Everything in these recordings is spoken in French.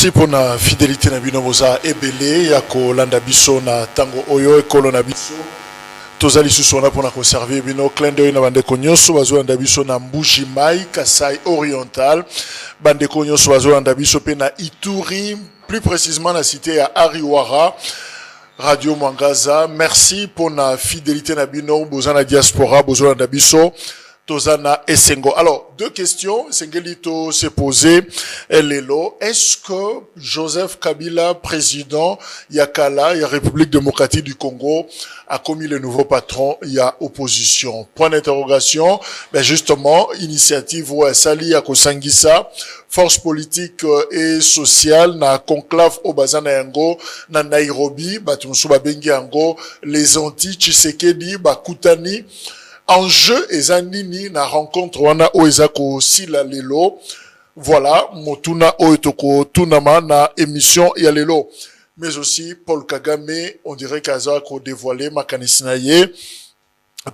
Merci pour la fidélité na bino boza ebele ya kolanda biso na tango oyo ekolo na biso. Tozali susona pour na conserver bino clin d'œil na bandeko nyonso bazolanda biso na Mbuji Mai, Kasai Oriental. Bandeko nyonso bazolanda biso pe na Ituri, plus précisément la cité à Ariwara. Radio Mwangaza, merci pour la fidélité na bino bozana diaspora bozolanda biso. Tozana Essengo. Alors, deux questions. Sengelito s'est posé. Lelo, est-ce que Joseph Kabila, président, Yakala, il y a République démocratique du Congo, a commis le nouveau patron, il y a opposition? Point d'interrogation. Ben justement, initiative ou Sali Akosangisa, force politique et sociale, na conclave au Bazana Yango, na Nairobi, Batumsuba Bengi Yango, les Antilles, Tshisekedi, Bakutani, enjeu ezanini na rencontre wana oezako sila lelo. Voilà, motuna oetoko tunama na émission ya lelo. Mais aussi Paul Kagame, on dirait qu'Aza ko dévoilé makanisina ye.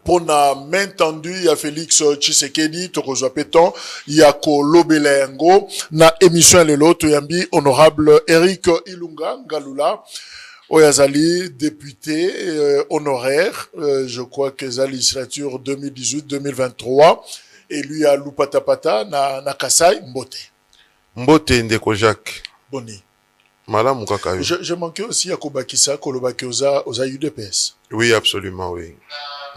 Pour na main tendue, il y a Félix Tshisekedi, Tokozwa Péton, il y a ko Lobelengo, na émission lelo toyambi honorable Eric Ilunga Ngalula. Oyazali, député honoraire, je crois que la législature 2018-2023, élu à Lupatapata, na Kasai, Mbote. Mbote Ndeko Jacques. Boni. Madame Mukakayo. Je manquais aussi à Kobakisa, Kolobaki aux UDPS. Oui, absolument, oui.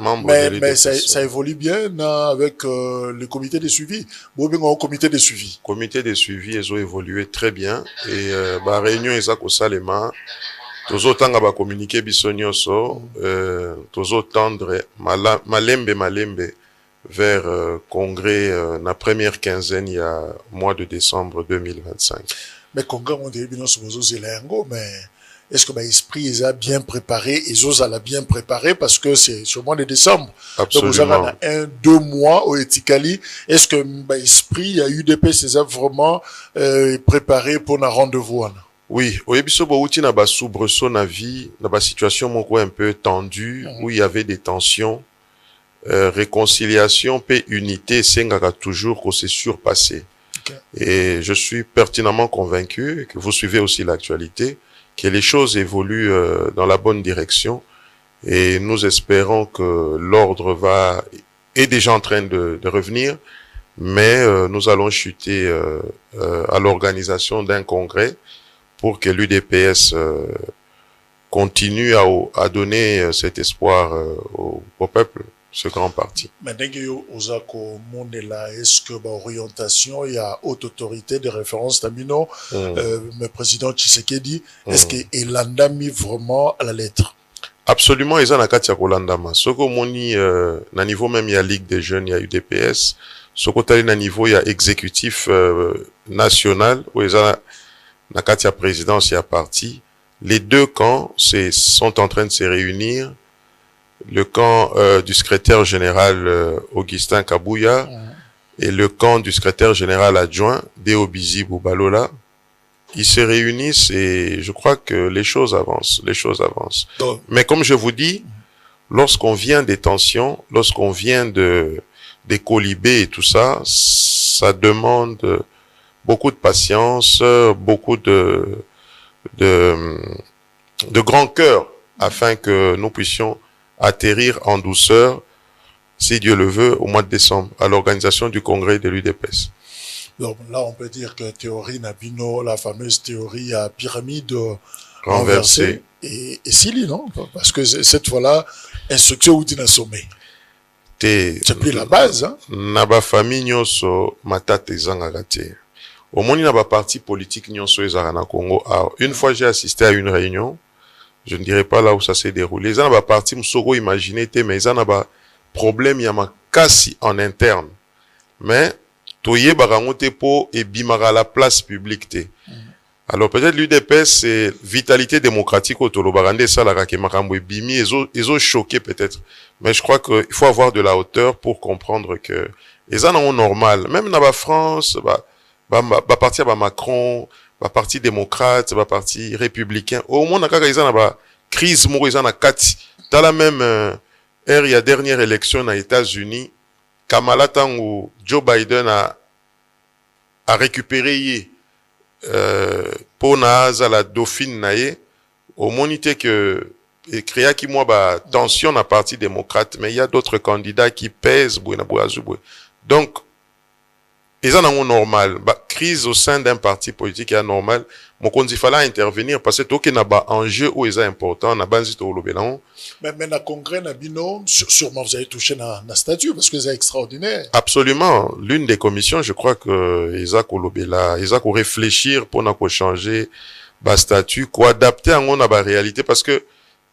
Mais ça évolue bien avec le comité de suivi. Au comité de suivi. Comité de suivi, ils ont évolué très bien. Et la réunion, ils ont Salema. Tozo tanga ba communiquer biso nyonso, tozo tendre malembe vers congrès na première quinzaine il y a mois de décembre 2025. Mais congrès on dit bino sozo zelengo, mais est-ce que ba esprit ils a bien préparé, ils osent la bien préparé parce que c'est sur le mois de décembre. Absolument. Donc vous avez 1-2 mois au Etikali, est-ce que ba esprit il y a eu des PCA vraiment préparé pour un rendez-vous? Oui, au Ebiso Bouti na ba soubresaut na vie, na ba situation moko un peu tendue, où il y avait des tensions, réconciliation, paix, unité, sengaka toujours qu'on s'est surpassé. Okay. Et je suis pertinemment convaincu que vous suivez aussi l'actualité, que les choses évoluent dans la bonne direction, et nous espérons que l'ordre est déjà en train de revenir, mais nous allons chuter à l'organisation d'un congrès pour que l'UDPS continue à donner cet espoir au peuple, ce grand parti. Maintenant, est-ce que l'orientation, il y a haute autorité de référence d'Amino, le président Tshisekedi, est-ce qu'il a mis vraiment à la lettre? Absolument, ils ont la carte à Kolandama. Ce qu'on dit, à niveau même, il y a Ligue des jeunes, il y a UDPS. Ce qu'on dit, à niveau, il y a exécutif national, où ils ont la Katia présidence et à parti. Les deux camps sont en train de se réunir. Le camp du secrétaire général Augustin Kabouya et le camp du secrétaire général adjoint Deobizi Boubalola. Ils se réunissent et je crois que les choses avancent. Mais comme je vous dis, lorsqu'on vient des tensions, lorsqu'on vient des colibés et tout ça, ça demande beaucoup de patience, beaucoup de grand cœur afin que nous puissions atterrir en douceur, si Dieu le veut, au mois de décembre, à l'organisation du congrès de l'UDPS. Donc là, on peut dire que théorie Nabino, la fameuse théorie à pyramide renversée. Et Sili, non? Parce que cette fois-là, instruction ou d'un sommet. C'est plus la base, hein? Naba famille nyoso matate zangagate. Au moins, il y a pas parti politique nyonso ezara Congo. Une fois, j'ai assisté à une réunion. Je ne dirais pas là où ça s'est déroulé. Ils ont pas parti msoko imaginer mais ils ont pas problème il y a ma casse en interne. Mais toye barangote po et bimara la place publique te. Alors peut-être l'UDPS c'est vitalité démocratique au tolo barande ça la ke makambo bimi ils ont choqué peut-être. Mais je crois qu'il faut avoir de la hauteur pour comprendre que ils en ont normal. Même dans la France, parti à Macron, parti démocrate, parti républicain. Au moins, ils ont une crise, ils ont une carte. Dans la même ère, il y a dernière élection aux États-Unis, Kamala Tangu, Joe Biden a récupéré pour naza la dauphine naie au monité que créa qui moi bah tension na parti démocrate mais il y a d'autres candidats qui pèsent donc ils en ont normal bah crise au sein d'un parti politique est normal mon il fallait intervenir parce que tout qui n'a pas enjeu où est important n'a pas zito lobelon mais na congrès na bino sûrement vous avez touché na statut parce que c'est extraordinaire. Absolument, l'une des commissions je crois que Isaac Olobela Isaac réfléchir pour na changer ba statut quoi adapter à on a ba réalité parce que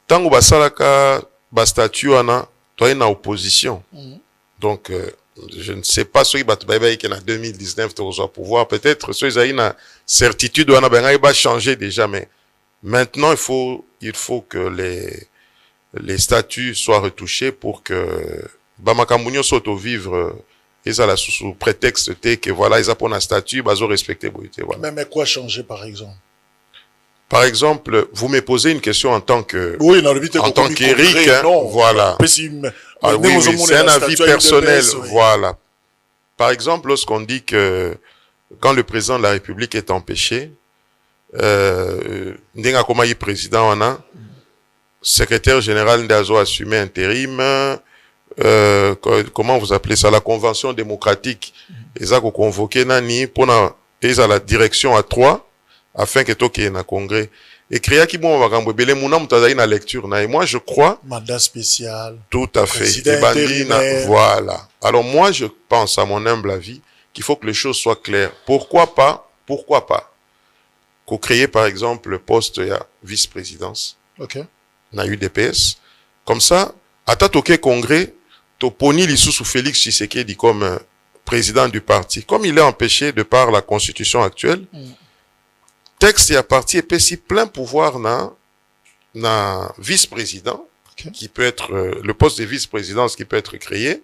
tant que basalaka ba statut ana toi en opposition. Donc je ne sais pas ce qui va en 2019 tu vas pouvoir peut-être ceux qui ont certitude on va changer déjà mais maintenant il faut que les statuts soient retouchés pour que bamakambounio s'auto vivre et ça sous prétexte que voilà ils ont un statut bazo respecter voilà. Mais quoi changer par exemple? Par exemple, vous me posez une question en tant que oui, en tant qu'Éric, hein, voilà. Ah, oui, c'est un avis personnel, voilà. Par exemple, lorsqu'on dit que quand le président de la République est empêché, Ndenga Komayi président on a secrétaire général d'Azo assumé intérim, comment vous appelez ça, la convention démocratique, ils ont convoqué nani pour na la direction à 3 afin que toke na congrès et créa qui bon makambo belé muna mutazali na lecture na et moi je crois mandat spécial tout à fait voilà alors moi je pense à mon humble avis qu'il faut que les choses soient claires pourquoi pas qu'on crée par exemple le poste ya vice-présidence na UDPS comme ça à toke congrès to poni lisusu Félix Tshisekedi comme président du parti comme il est empêché de par la constitution actuelle. Texte et à parti et si plein pouvoir na vice-président qui peut être le poste de vice-présidence qui peut être créé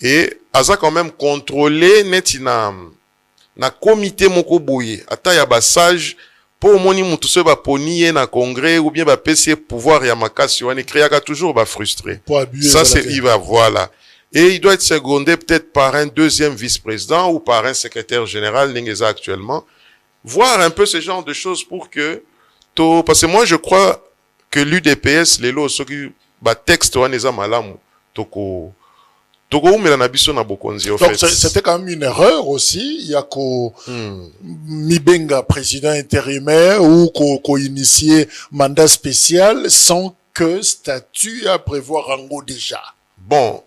et aza quand même contrôler neti na comité moko boye ata ya basage pour moni mutu se ba ponier na congrès ou bien ba PC pouvoir ya makasi wana créaka toujours ba frustré ça c'est il va voilà et il doit être secondé peut-être par un deuxième vice-président ou par un secrétaire général n'engeza actuellement. Voir un peu ce genre de choses pour que parce que moi je crois que l'UDPS les lots ceux qui texte waneza malamu toko na biso na bokonzi au fait. C'était quand même une erreur aussi il y a ko mibenga président intérimaire ou ko initier mandat spécial sans que statut à prévoir rango déjà. Bon,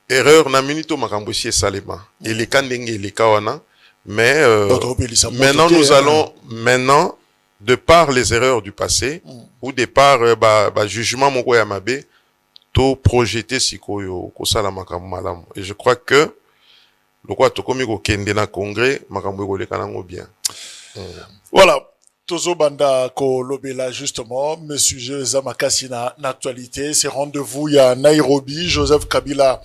erreur na minito makambo si salema et les kandenge les kawana. Mais maintenant nous allons maintenant de par les erreurs du passé ou de par jugement moko ya mabe to projeter sikoyo ko sala makambo malamu et je crois que le quoi to komi ko kende na congrès makambo ko lekana ngo bien. Voilà tozo banda ko lobela justement monsieur Joseph Makasi na actualité c'est rendez-vous ya Nairobi Joseph Kabila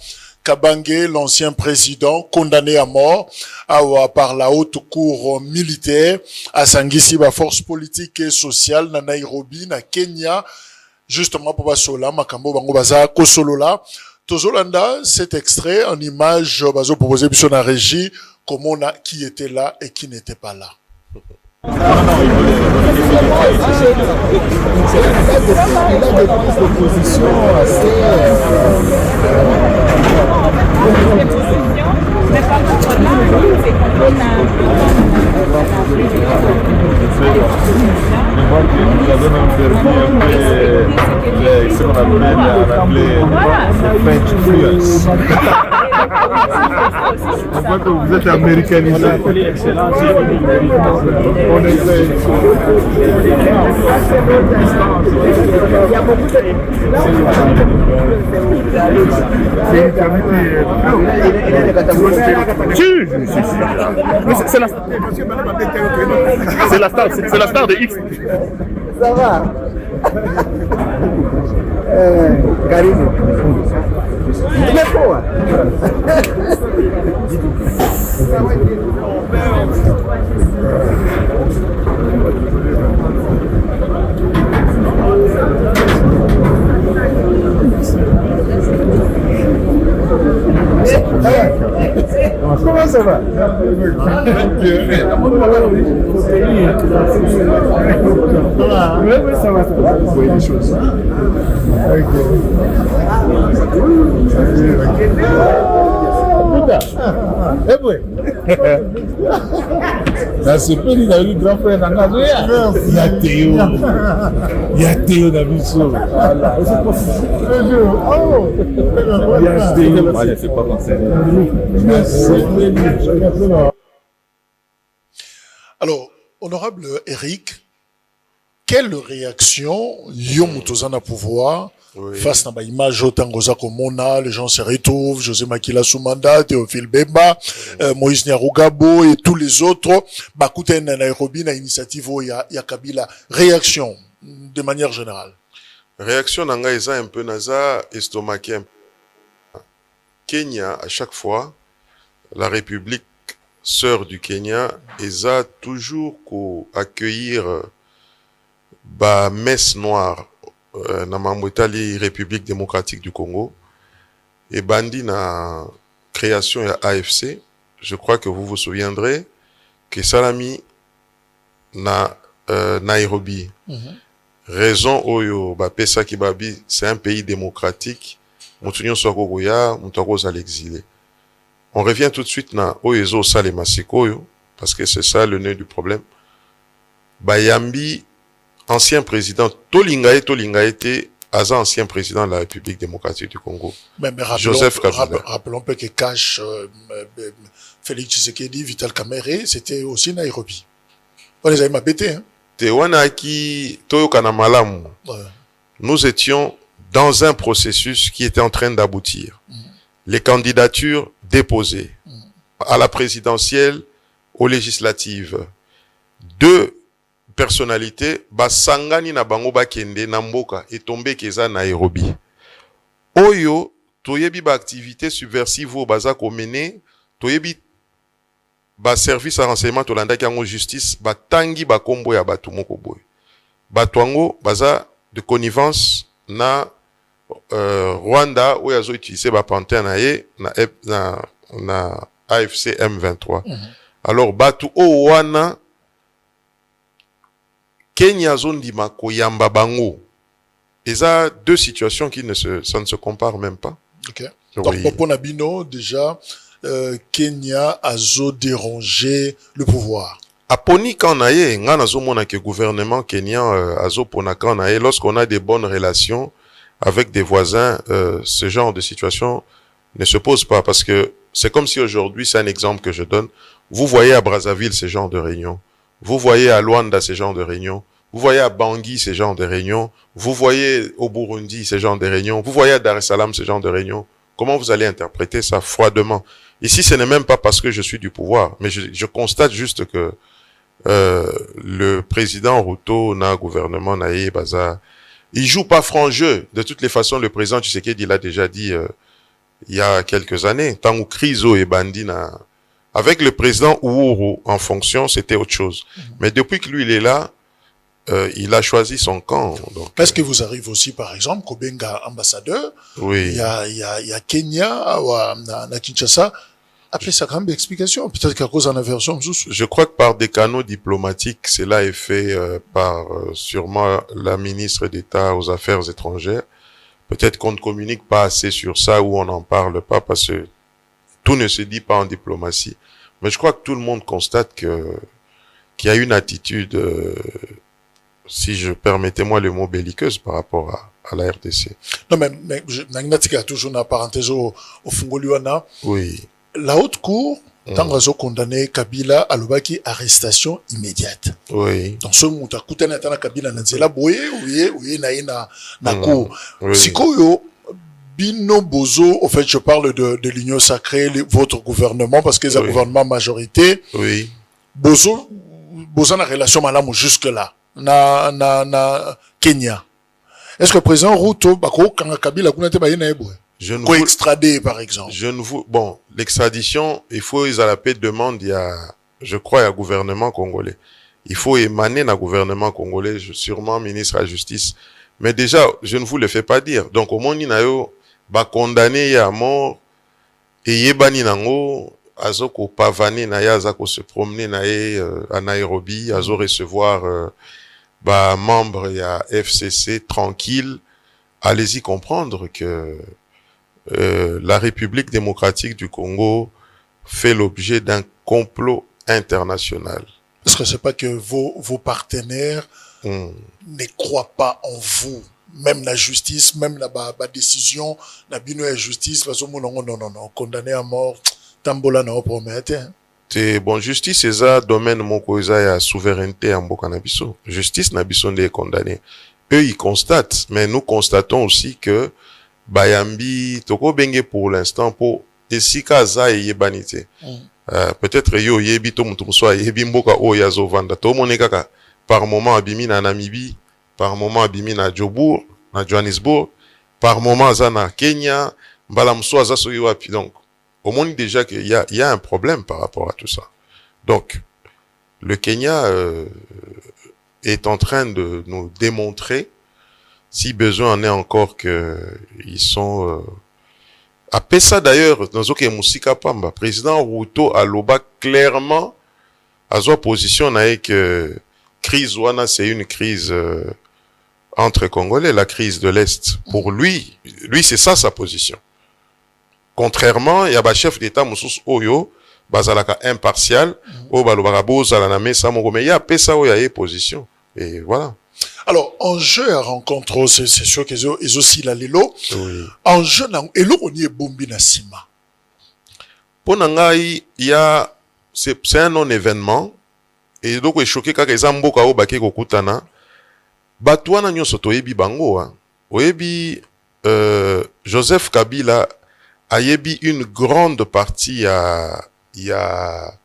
Kabange, l'ancien président, condamné à mort par la haute cour militaire à Sangisi, la force politique et sociale na Nairobi, na Kenya, justement pour Basola, Makambo, Bango Baza, Kosolola. Tozolanda, cet extrait en image, Bazo proposé sur la régie, comment on a, qui était là et qui n'était pas là. Il a des prises d'opposition assez... Mais par contre, là, c'est comme on a... Ce qu'on appelle en anglais French fluence. On voit que vous êtes américanisé. On est c'est la star de X. Ça va. Karine. Mais quoi? Comment ça va? Oui, ça va. Vous voyez les choses. Eh oui. Dans ce pays, il y a eu grand frère d'Angazoya. Il y a Théo. Il y a Théo Dabiso. Voilà. Oh. Il y a Théo. Moi, je ne sais pas penser. Alors, honorable Eric, quelle réaction Yom Tozana pouvoir face à l'image Otangoza Komona, les gens se retrouvent, José Makila Soumanda, Théophile Bemba, Moïse Nyarugabo et tous les autres, Bakuten Nairobi, na initiative ya Kabila. Réaction, de manière générale. Réaction nanga eza un peu naza estomaqué. Kenya, à chaque fois, la République sœur du Kenya, eza toujours qu'au accueillir ba messe noire na Mamwetali République démocratique du Congo et bandi na création ya AFC. Je crois que vous vous souviendrez que Salami na Nairobi. Raison oyo ba pesa kibabi, c'est un pays démocratique. Mutunyo sokogoya, mutako à l'exilé. On revient tout de suite na oyezo sale masikoyo parce que c'est ça le nœud du problème. Bayambi ancien président Tolinga était ancien président de la République démocratique du Congo. Mais Joseph Kabila. Rappelons peu que Cash, Félix Tshisekedi, Vital Kamerhe, c'était aussi Nairobi. On les avait mabétés, hein. Tewanaki Toyokana Malamu. Nous étions dans un processus qui était en train d'aboutir. Les candidatures déposées à la présidentielle, aux législatives. Deux personnalité basangani na bango bakende na mboka et tombé keza Nairobi. Oyo toyebi ba activité subversive au baza komene, toyebi ba service à renseignement tolanda kango justice ba tangi ba kombo ya batu moko boy. Batwango baza de connivence na Rwanda oyo azo utiliser ba pantin na ye na AFC M23. Alors batu o wana Kenya zondima koyamba bango. Et ça, deux situations qui ça ne se compare même pas. Ok. Donc, pour Nabino, déjà, Kenya a dérangé le pouvoir. Aponi kanaye, ngana zo mona que gouvernement kenyan azo pona kanaye, lorsqu'on a des bonnes relations avec des voisins, ce genre de situation ne se pose pas parce que c'est comme si aujourd'hui, c'est un exemple que je donne. Vous voyez à Brazzaville ce genre de réunion. Vous voyez à Luanda ce genre de réunion. Vous voyez à Bangui ce genre de réunion. Vous voyez au Burundi ce genre de réunion. Vous voyez à Dar es Salaam ce genre de réunion. Comment vous allez interpréter ça froidement? Ici, ce n'est même pas parce que je suis du pouvoir, mais je constate juste que le président Ruto, na gouvernement Naye Baza, il joue pas franc jeu. De toutes les façons, le président Tshisekedi l'a déjà dit il y a quelques années. Tant où Krizo et Bandina, avec le président Uhuru en fonction, c'était autre chose. Mais depuis que lui, il est là, il a choisi son camp. Est-ce que vous arrivez aussi, par exemple, Kobenga ambassadeur? Oui. Il y a Kenya, na Kinshasa. Après, ça quand même d'explication. Peut-être qu'à cause en aversion. Je crois que par des canaux diplomatiques, cela est fait par sûrement la ministre d'État aux Affaires étrangères. Peut-être qu'on ne communique pas assez sur ça ou on n'en parle pas parce que tout ne se dit pas en diplomatie. Mais je crois que tout le monde constate qu'il y a une attitude, si je permettez-moi le mot belliqueuse par rapport à la RDC. Non, mais Nagnatika a toujours une parenthèse au Fungoliwana. Oui. La haute cour, tant qu'ils ont condamné Kabila à l'obaki arrestation immédiate. Oui. Dans ce moment, tu as Kabila Nanzela Boye, oui, na cour. Sikoyo, Bino Bozo, au fait, je parle de l'Union sacrée, votre gouvernement, parce que c'est un gouvernement majorité. Oui. Bozo na relation malamu jusque-là. Na Kenya. Est-ce que le président Ruto, bako, quand Kabila, extradé, par exemple? Bon, l'extradition, il faut, ils à la paix demande, je crois, il y a gouvernement congolais. Il faut émaner un gouvernement congolais, sûrement ministre de la Justice. Mais déjà, je ne vous le fais pas dire. Donc, au moins, il y a condamné à mort et yebani nango azoko pavaner na ye azako se promener na ye à Nairobi azo recevoir bah membre ya FCC tranquille. Allez-y comprendre que la République démocratique du Congo fait l'objet d'un complot international. Est-ce que c'est pas que vos partenaires ne croient pas en vous? Même la justice, même la décision, la bino et justice, parce que non, condamné à mort, tambola na promettre. C'est bon, justice, c'est ça, domaine moko ya souveraineté en mboka na biso. Justice na biso nde condamné. Eux, ils constatent, mais nous constatons aussi que Bayambi, toko benge pour l'instant, pour esika za yebanite. Peut-être yo yebi to mutu muswa yebi mboka o yazo vanda. To mone kaka par moment abimi na Namibie, par moment abimi na Jobour, na Johannesburg, par moment za na Kenya, mbala muswa za so wapi. Donc, au moins déjà qu'il y a un problème par rapport à tout ça. Donc, le Kenya est en train de nous démontrer, si besoin en est encore, que ils sont après ça d'ailleurs dans aucun musika pamba président Ruto aloba clairement à sa position que crise wana c'est une crise entre Congolais, la crise de l'Est. Pour lui c'est ça sa position. Contrairement, il y a un chef d'État Moussous Oyo, bazalaka impartial, o balobaka bozala na mesa moko, mais il y a pesa oyo ya position. Et voilà. Alors, en jeu à rencontre, c'est sûr qu'ils ont aussi la lelo. Oui. En jeu, et là, on y est bombi na sima. Pour Nangai, il y a, c'est un non-événement. Et donc, il choqué quand ils ont beaucoup à obake kokutana. Batouana nyoso toyebi bango, oyebi, Joseph Kabila, ayebi une grande partie il y a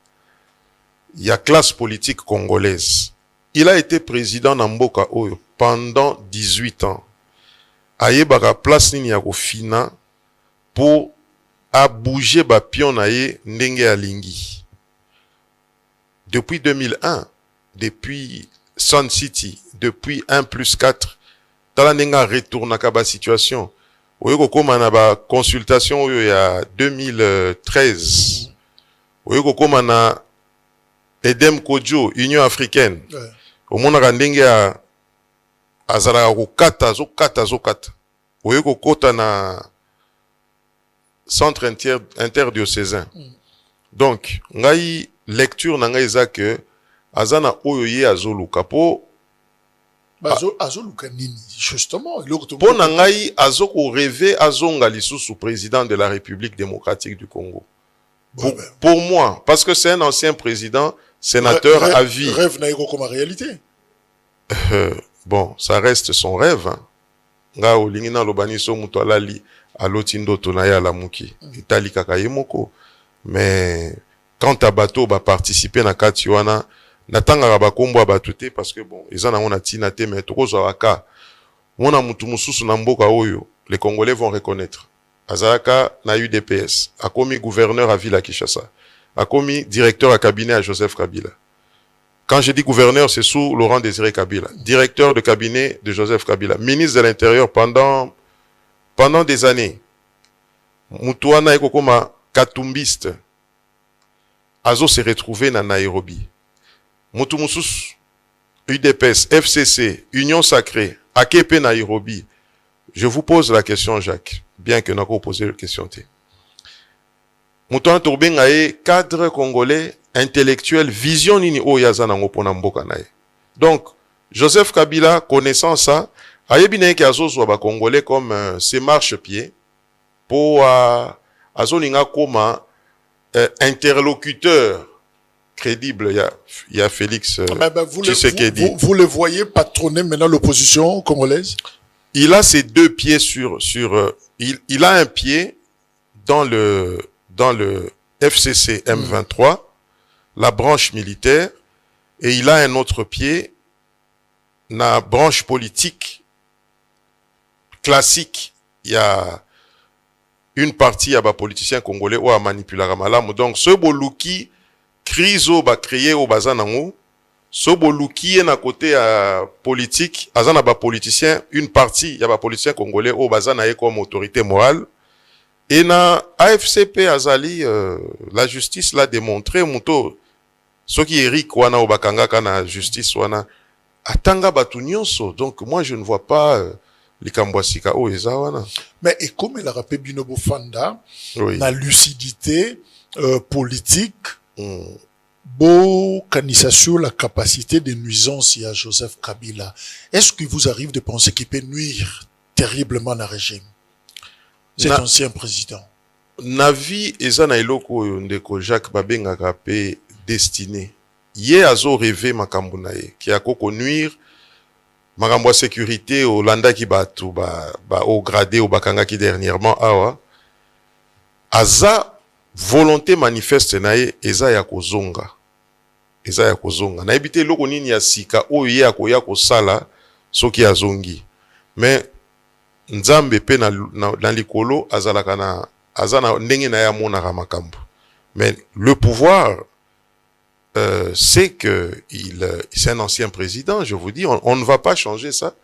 classe politique congolaise. Il a été président Namboka Oyo pendant 18 ans. Ayebaka place nini ya kofina pour bouger ba pion na ye ndenge ya lingi. Depuis 2001, depuis Sun City, depuis 1+4, tala ndenga retourna ka ba situation. Oyo kokoma na ba consultation oyo ya 2013. Oyo kokoma na Edem Kodjo, Union africaine. Au monde ndenge ya azala kokata zokata. Oyo kokota na centre interdiocésain. Donc, ngai lecture na ngai za que azana oyo ye azoluka po azoluka nini justement po na ngai azoko rêver azonga lisusu président de la République démocratique du Congo. Pour moi, parce que c'est un ancien président, sénateur à vie. Rêve na yeko comme réalité. Bon, ça reste son rêve. Nga olingi na lobani so muto alali aloti ndoto na ya la muki. Itali kaka yemoko. Mais quand abato ba participer na kati wana natanga ba kombo abatute parce que bon, ezana on a tina te mais tokozo waka. Mona mutu mususu na mboka oyo, les Congolais vont reconnaître. Azalaka na UDPS, a commis gouverneur à Ville à Kinshasa, a commis directeur à cabinet à Joseph Kabila. Quand je dis gouverneur, c'est sous Laurent Désiré Kabila, directeur de cabinet de Joseph Kabila, ministre de l'Intérieur pendant des années. Mutuana ekokoma katumbiste. Azo s'est retrouvé na Nairobi. Mutu mususu, UDPS, FCC, Union Sacrée, Akepe Nairobi. Je vous pose la question, Jacques, bien que nous avons posé la question. Mouton Tourbin a cadre congolais, intellectuel, vision nini o yazana ngopona mboka nae. Donc, Joseph Kabila, connaissant ça, a yebine ki azozo ba congolais comme ses marchepieds pour azoninga koma interlocuteur crédible. Il y a Félix Tshisekedi. Vous le voyez patronner maintenant l'opposition congolaise? Il a ses deux pieds il a un pied dans le FCC M23, la branche militaire, et il a un autre pied dans la branche politique classique. Il y a une partie à bas politiciens congolais ou à manipuler la malamu. Donc, ce boluki, criso ba créé au bazanango, ce boluki est à côté politique, azana ba politicien, une partie, il y a ba politicien congolais au bazanaye comme autorité morale, Et na AFCP Azali, la justice l'a démontré, Muto, ce qui est Eric wana obakanga kana justice wana, atanga batu nyonso. Donc moi je ne vois pas likambwasika o eza wana. Mais et comme il a rappelé Binobo Fanda, Oui. la lucidité politique, beau canissa sur la capacité de nuisance à Joseph Kabila. Est-ce qu'il vous arrive de penser qu'il peut nuire terriblement à régime? Cet ancien président. Navi eza na eloko ndeko Jacques Babenga kapé destiné. Ye azo rêvé makambo na ye ki akoko nuire makambo ya sécurité au landa ki batu ba au gradé au bakanga ki dernièrement awa. Aza volonté manifeste na ye eza ya kozonga. Eza ya kozonga. Na ebité eloko nini ya sika oyo ye akoya kosala soki azongi. Mais Nzambe pe na likolo azalaka na azana ndenge na ya monaka makambo. Mais le pouvoir c'est que c'est un ancien président, je vous dis, on ne va pas changer ça.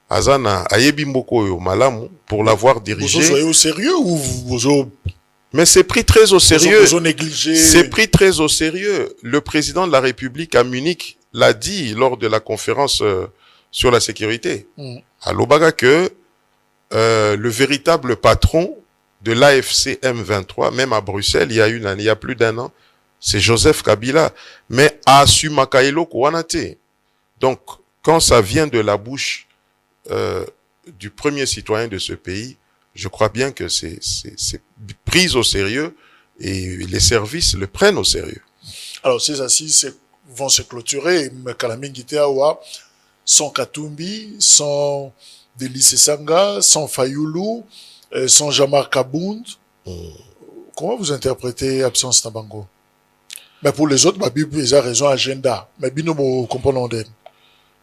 Azana ayebi mboko yo malamu pour l'avoir dirigé. Vous soyez au sérieux ou vous mais c'est pris très au sérieux. Vous négligé. C'est pris très au sérieux. Le président de la République à Munich l'a dit lors de la conférence sur la sécurité. À Lobaga que le véritable patron de l'AFC M23, même à Bruxelles, il y a plus d'un an, c'est Joseph Kabila. Mais à Sumakailo Kouanate. Donc, quand ça vient de la bouche du premier citoyen de ce pays, je crois bien que c'est pris au sérieux et les services le prennent au sérieux. Alors, ces assises vont se clôturer. Kalamingiteawa, sans Katumbi, sans Delis Sanga, sans Fayoulou, sans Jamar Kabound. Comment vous interprétez l'absence Nabango? Mais pour les autres, ils ont raison, agenda. Mais bino mo comprenons.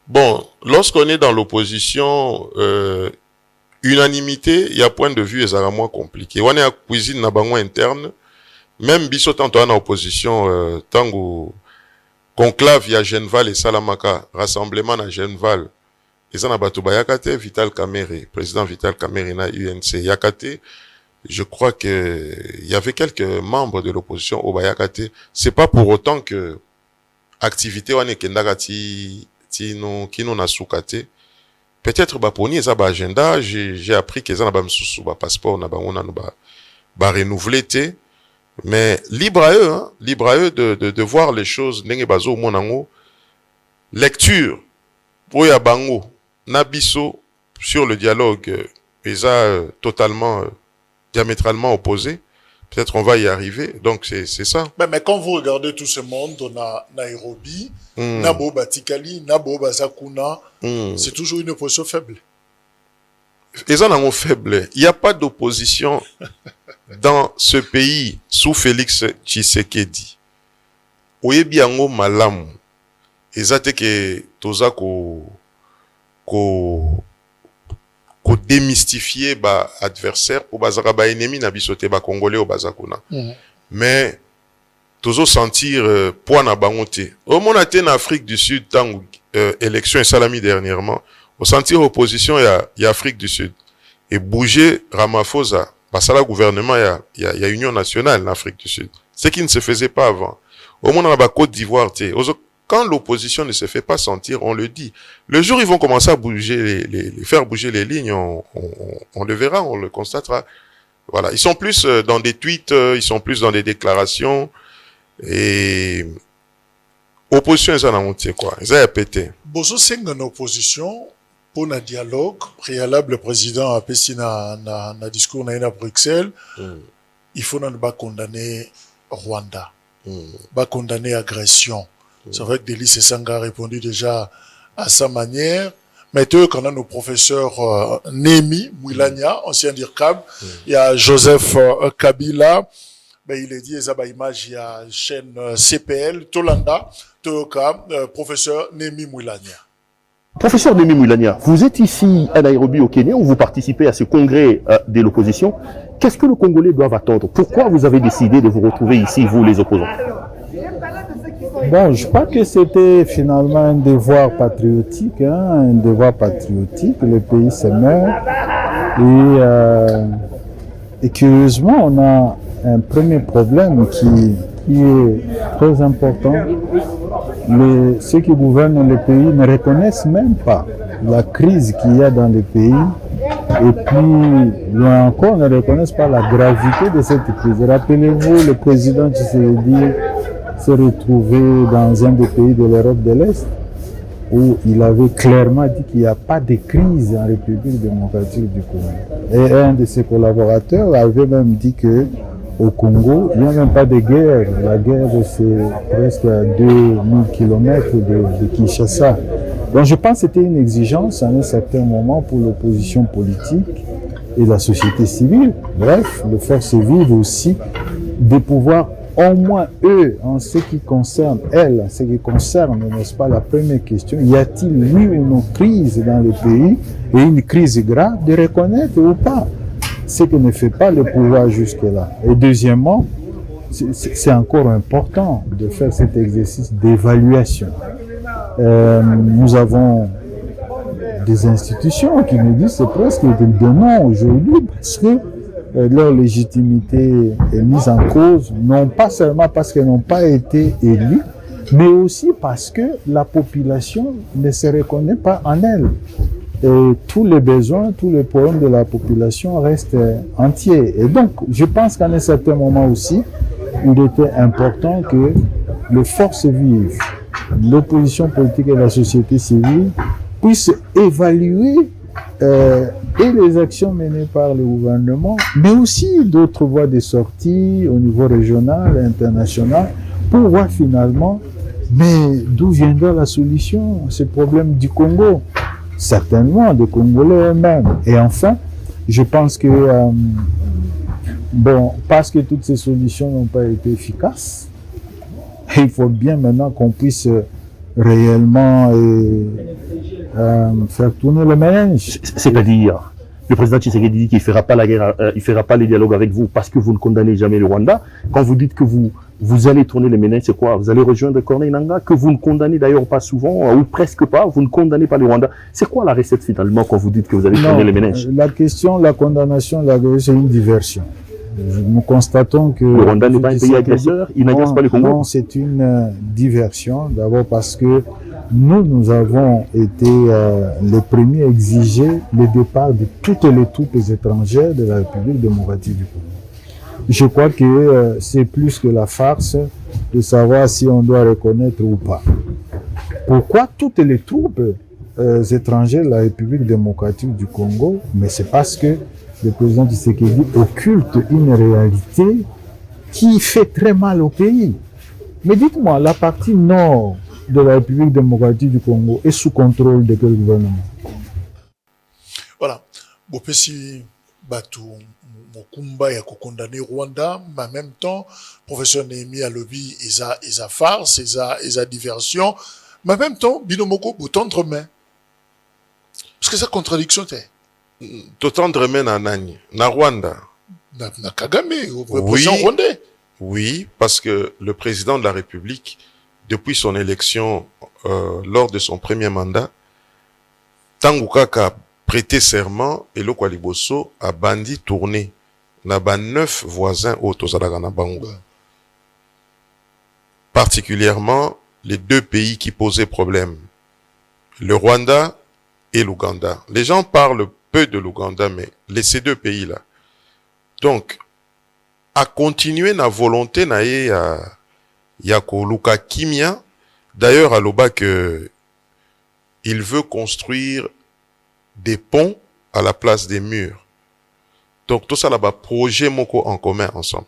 Bon, lorsqu'on est dans l'opposition, unanimité, il y a point de vue, et moins compliqué. On est à cuisine Nabango interne. Même biso tanto en opposition, tango conclave, il y a Genval et Salamaka, rassemblement à Genval. Et ça n'a pas tout Yakate, Vital Kamere, président Vital Kamere na UNC Yakate. Je crois que il y avait quelques membres de l'opposition au Bayakate. C'est pas pour autant que activité wane kendagati tino kino na soukate. Peut-être ba poni ça ba agenda, j'ai appris que ça na ba msusu ba passeport na ba on ba renouveler té. Mais libre à eux de voir les choses ndenge bazo monango. Lecture pour ya bango nabiso sur le dialogue totalement diamétralement opposé. Peut-être on va y arriver. Donc c'est ça. Mais quand vous regardez tout ce monde, on a Nairobi, Nabo Batikali, Nabo Bazakuna, c'est toujours une opposition faible. Ils en ont faible. Il n'y a pas d'opposition dans ce pays sous Félix Tshisekedi. Oyebi yango malamu. Ezate ke toza ko démystifier ba adversaire ou bazaka ba ennemi na bisote ba congolais au bazakuna. Mais tozo sentir poids na bangote. Au monate en Afrique du Sud tant élection et salami dernièrement, au sentir opposition il y a Afrique du Sud et bouger Ramaphosa parce que le gouvernement il y a Union nationale en Afrique du Sud. Ce qui ne se faisait pas avant. Au moins dans la Côte d'Ivoire, quand l'opposition ne se fait pas sentir, on le dit. Le jour où ils vont commencer à bouger faire bouger les lignes, on le verra, on le constatera. Voilà. Ils sont plus dans des tweets, ils sont plus dans des déclarations. Et opposition, ils en ont monté, quoi. Ils ont pété. Bozo Seng en opposition, pour un dialogue préalable, le président a pété na discours à Bruxelles. Il faut pas condamner Rwanda. Pas condamner agression. C'est vrai que Delis Sanga a répondu déjà à sa manière. Mais quand on a nos professeurs Némi Mouilania, ancien d'IRCAB, il y a Joseph Kabila, ben il est dit, il y a chaîne CPL, Tolanda, professeur Némi Mouilania. Professeur Némi Mouilania, vous êtes ici à Nairobi au Kenya où vous participez à ce congrès de l'opposition. Qu'est-ce que le Congolais doivent attendre? Pourquoi vous avez décidé de vous retrouver ici, vous les opposants? Bon, je crois que c'était finalement un devoir patriotique, un devoir patriotique. Le pays se meurt Et curieusement, on a un premier problème qui est très important. Ceux qui gouvernent le pays ne reconnaissent même pas la crise qu'il y a dans le pays. Et puis, loin encore, ne reconnaissent pas la gravité de cette crise. Rappelez-vous, le président Tshisekedi s'est retrouvé dans un des pays de l'Europe de l'Est où il avait clairement dit qu'il n'y a pas de crise en République démocratique du Congo. Et un de ses collaborateurs avait même dit que au Congo, il n'y a même pas de guerre. La guerre, c'est presque à 2000 km de Kinshasa. Donc je pense que c'était une exigence à un certain moment pour l'opposition politique et la société civile. Bref, les forces vives aussi, de pouvoir au moins eux, en ce qui concerne elles, en ce qui concerne, n'est-ce pas, la première question, y a-t-il oui ou non crise dans le pays et une crise grave, de reconnaître ou pas, ce que ne fait pas le pouvoir jusque-là. Et deuxièmement, c'est encore important de faire cet exercice d'évaluation. Nous avons des institutions qui nous disent c'est presque de non aujourd'hui parce que leur légitimité est mise en cause, non pas seulement parce qu'elles n'ont pas été élues, mais aussi parce que la population ne se reconnaît pas en elles. Et tous les besoins, tous les problèmes de la population restent entiers. Et donc, je pense qu'à un certain moment aussi, il était important que les forces vives, l'opposition politique et la société civile puissent évaluer et les actions menées par le gouvernement, mais aussi d'autres voies de sortie au niveau régional et international pour voir finalement, mais d'où viendra la solution à ce problème du Congo? Certainement des Congolais eux-mêmes. Et enfin, je pense que, parce que toutes ces solutions n'ont pas été efficaces, il faut bien maintenant qu'on puisse réellement faire tourner le ménage. C'est-à-dire, le président Tshisekedi dit qu'il ne fera pas la guerre, il fera pas les dialogues avec vous parce que vous ne condamnez jamais le Rwanda. Quand vous dites que vous allez tourner les ménages, c'est quoi? Vous allez rejoindre Corneille Nangaa, que vous ne condamnez d'ailleurs pas souvent, ou presque pas, vous ne condamnez pas le Rwanda. C'est quoi la recette finalement quand vous dites que vous allez tourner les ménages? La question, la condamnation, c'est une diversion. Nous constatons que... Le Rwanda n'est pas un pays agresseur, il n'agresse pas le Congo. Non, c'est une diversion. D'abord parce que nous avons été les premiers à exiger le départ de toutes les troupes étrangères de la République démocratique du Congo. Je crois que c'est plus que la farce de savoir si on doit reconnaître ou pas. Pourquoi toutes les troupes étrangères de la République démocratique du Congo? Mais c'est parce que le président Tshisekedi occulte une réalité qui fait très mal au pays. Mais dites-moi, la partie nord de la République démocratique du Congo est sous contrôle de quel gouvernement? Voilà. Bopesi Batu Mokumba ya condamné Rwanda, mais en même temps, professeur Néhémie a lobby, ils a farce, ils a diversion, mais en même temps, Binomoko tendre main. Parce que ça contradiction t'es. Totendre main na nani? Na Rwanda. Na Kagame, au président rwandais. Oui, parce que le président de la République, depuis son élection, lors de son premier mandat, Tangukaka a prêté serment et le Kwaliboso a bandi tourné. Na ba 9 voisins au Tozalaga na Bango. Particulièrement les deux pays qui posaient problème. Le Rwanda et l'Ouganda. Les gens parlent peu de l'Ouganda, mais ces deux pays-là. Donc, à continuer na volonté na Yako Luka Kimia, d'ailleurs à Loba que il veut construire des ponts à la place des murs. Donc tout ça là-bas, projet moko en commun ensemble.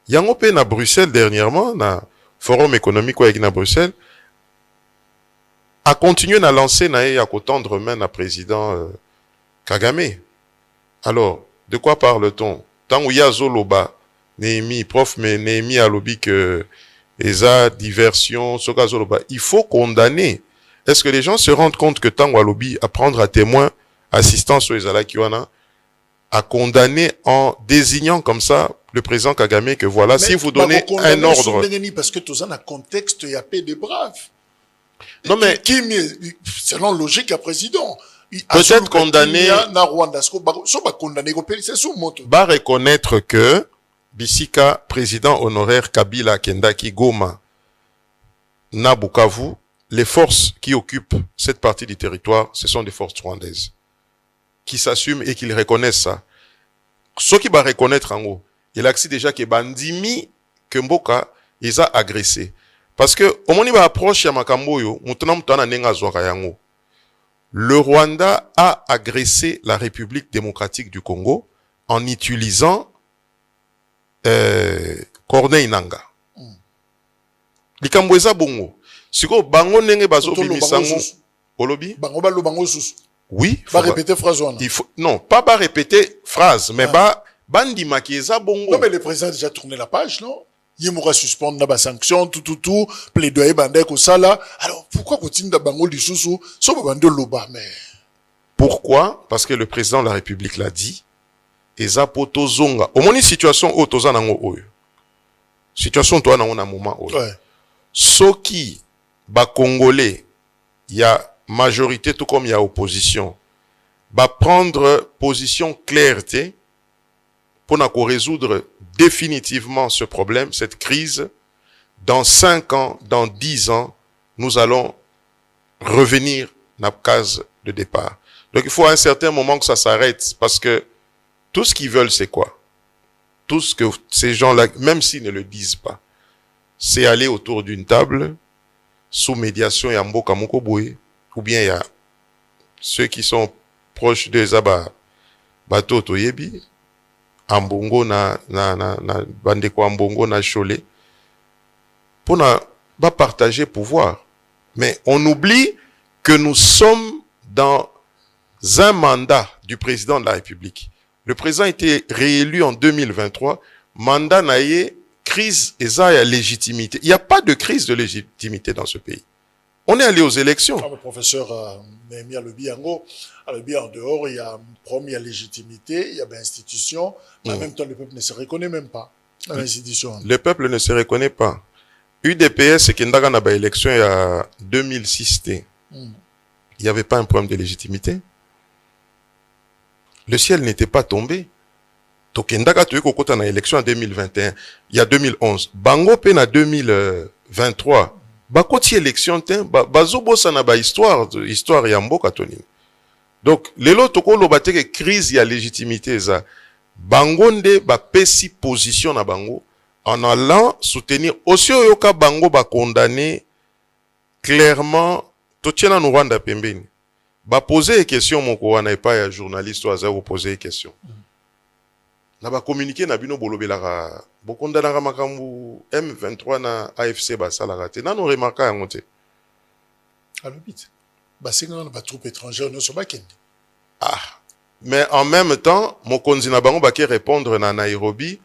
Yango pe na Bruxelles dernièrement, na forum économique avec na Bruxelles, a continué na lancer na Yako tendre main na président Kagame. Alors, de quoi parle-t-on? Tant où yazo loba, Néhémie, prof, mais Néhémie a lobby que esa diversion, sokazo loba. Il faut condamner. Est-ce que les gens se rendent compte que tant où lobby à prendre à témoin assistance aux Ezala Kiwana, à condamner en désignant comme ça le président Kagame que voilà, mais si vous donnez un ordre. Parce que tout ça, dans un contexte, il y a paix des braves. Non mais, selon logique à président, peut-être condamné, na Rwanda so ba condamné ko peli c'est sous moto va reconnaître que Bisika, président honoraire Kabila Kendaki Goma, na Bukavu, les forces qui occupent cette partie du territoire, ce sont des forces rwandaises qui s'assument et qui reconnaissent ça. Ceux qui va reconnaître en haut, il a accès déjà que Bandimi Kemboka ils a agressé. Parce que au moment où approche ya makamboyo, le Rwanda a agressé la République démocratique du Congo en utilisant Corneille Nangaa. Likambo eza bongo. Siko bango nenge bazo bimisango olobi? Bango balo bango susu. Oui, va répéter phrase wana. Il faut non, pas répéter phrase, mais bandi makieza bongo. Non mais le président a déjà tourné la page, non? Il moura suspendre na sanction tout plaidoyer bandé ko sala. Alors pourquoi continue da bango lisusu so bando loba mais pourquoi? Parce que le président de la République l'a dit. Eza poto zonga. Au moins situation o toza nango oyo. Situation toi nango na moment oyo. Ouais. Soki ba congolais il y a majorité tout comme il y a opposition va prendre position claire pour résoudre définitivement ce problème, cette crise. Dans 5 ans, dans 10 ans, nous allons revenir à la case de départ. Donc il faut à un certain moment que ça s'arrête parce que tout ce qu'ils veulent c'est quoi? Tout ce que ces gens-là, même s'ils ne le disent pas, c'est aller autour d'une table sous médiation ya Mboka Moko Boye, ou bien il y a ceux qui sont proches de Zaba Bato Toyebi, Ambongo na Bandeko Ambongo na Cholé, pour partager pouvoir. Mais on oublie que nous sommes dans un mandat du président de la République. Le président a été réélu en 2023, mandat naïe, crise et ça, légitimité. Il n'y a pas de crise de légitimité dans ce pays. On est allé aux élections. Comme le professeur Néhémie Alobi Yango, Alobi en dehors, il y a première légitimité, il y a l'institution, mais en même temps, le peuple ne se reconnaît même pas dans l'institution. Le peuple ne se reconnaît pas. UDPS, c'est qu'il y a une élection il y a 2006. Il n'y avait pas un problème de légitimité. Le ciel n'était pas tombé. Tokendaka tu kokota na élection en 2021, il y a 2011. Bango pe na 2023. Bakoti élection ten bazobo sana ba histoire ya mboka tonini. Donc lelo tokolo bateke crise ya légitimité za. Bango nde ba pesi position na bango en allant soutenir aussi yoka bango ba condamner clairement totiena no Rwanda pembeni. Ba poser question moko wana epa ya journaliste oza ko poser question. Na ba communiquer na bino bolobelaka bokondanaka makambu M23 na AFC basalaka te nano remarka yango te alobit basenga na ba troupes étrangères no so bakende mais en même temps mokonzi na bango bake répondre na Nairobi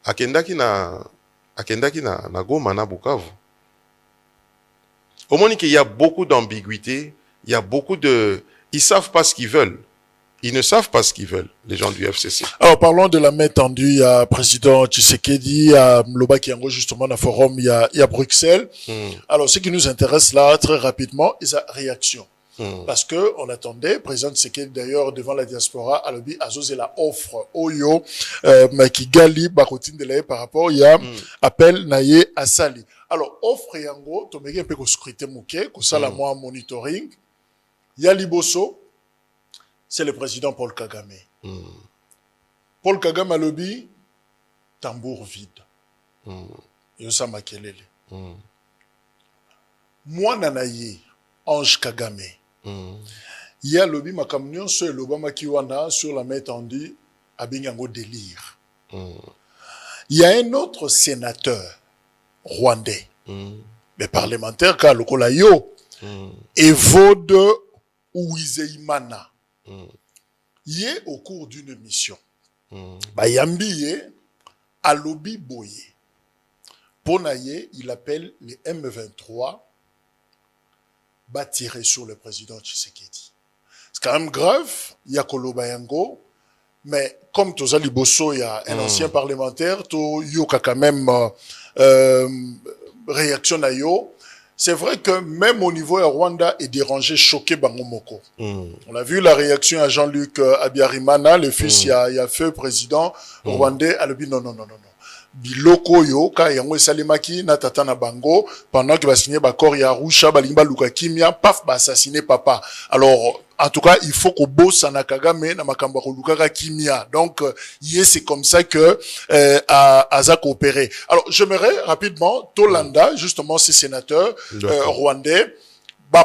akendaki na Goma na Bukavu. Au moins qu'il y a beaucoup d'ambiguïté, il y a beaucoup de ils savent pas ce qu'ils veulent. Ils ne savent pas ce qu'ils veulent, les gens du FCC. Alors, parlons de la main tendue. Il y a président Tshisekedi, il y a Mloba Kiango, justement, dans le forum, il y a Bruxelles. Alors, ce qui nous intéresse là, très rapidement, c'est sa réaction. Parce que, on attendait, président Tshisekedi, d'ailleurs, devant la diaspora, à l'objet, a osé la offre, Oyo, Kigali, Bakotine de l'Aïe, par rapport, il y a appel Naye Asali. Alors, offre Yango, Tomege, un peu qu'on scrutait mouké, qu'on sala moi monitoring. Il y a Liboso, c'est le président Paul Kagame. Paul Kagame a lobby, tambour vide. Yosa Makelele. Moi, Nanaye, Ange Kagame. Il y a lobby, ma camion sur l'Obama Kiwana, sur la main tendue, à Bingango délire. Il y a un autre sénateur rwandais, mais parlementaire, car le Kolayo, Evode Uwizeimana. Yé au cours d'une mission. Bayambi yé à lobby boye. Ponaye, il appelle les M23 va tirer sur le président Tshisekedi. C'est quand même grave, il y a Kolobayango, mais comme Tozali Bosso, il y a un ancien parlementaire, to yoka quand même réaction à yo. c'est vrai que même au niveau de Rwanda est dérangé, choqué Bangomoko. On a vu la réaction à Jean-Luc Abiyarimana, le fils, il y a feu président rwandais, a dit non. Biloko yo, ka yango salimaki na tata na bango, pendant que va signer bakor ya Arusha, balimba luka kimia, paf, ba assassiner papa. Alors, en tout cas, il faut qu'au boss na Kagame na makamba luka kimia. Donc, c'est comme ça que Aza coopéré. Alors, j'aimerais rapidement Tolanda, justement, ces sénateurs rwandais,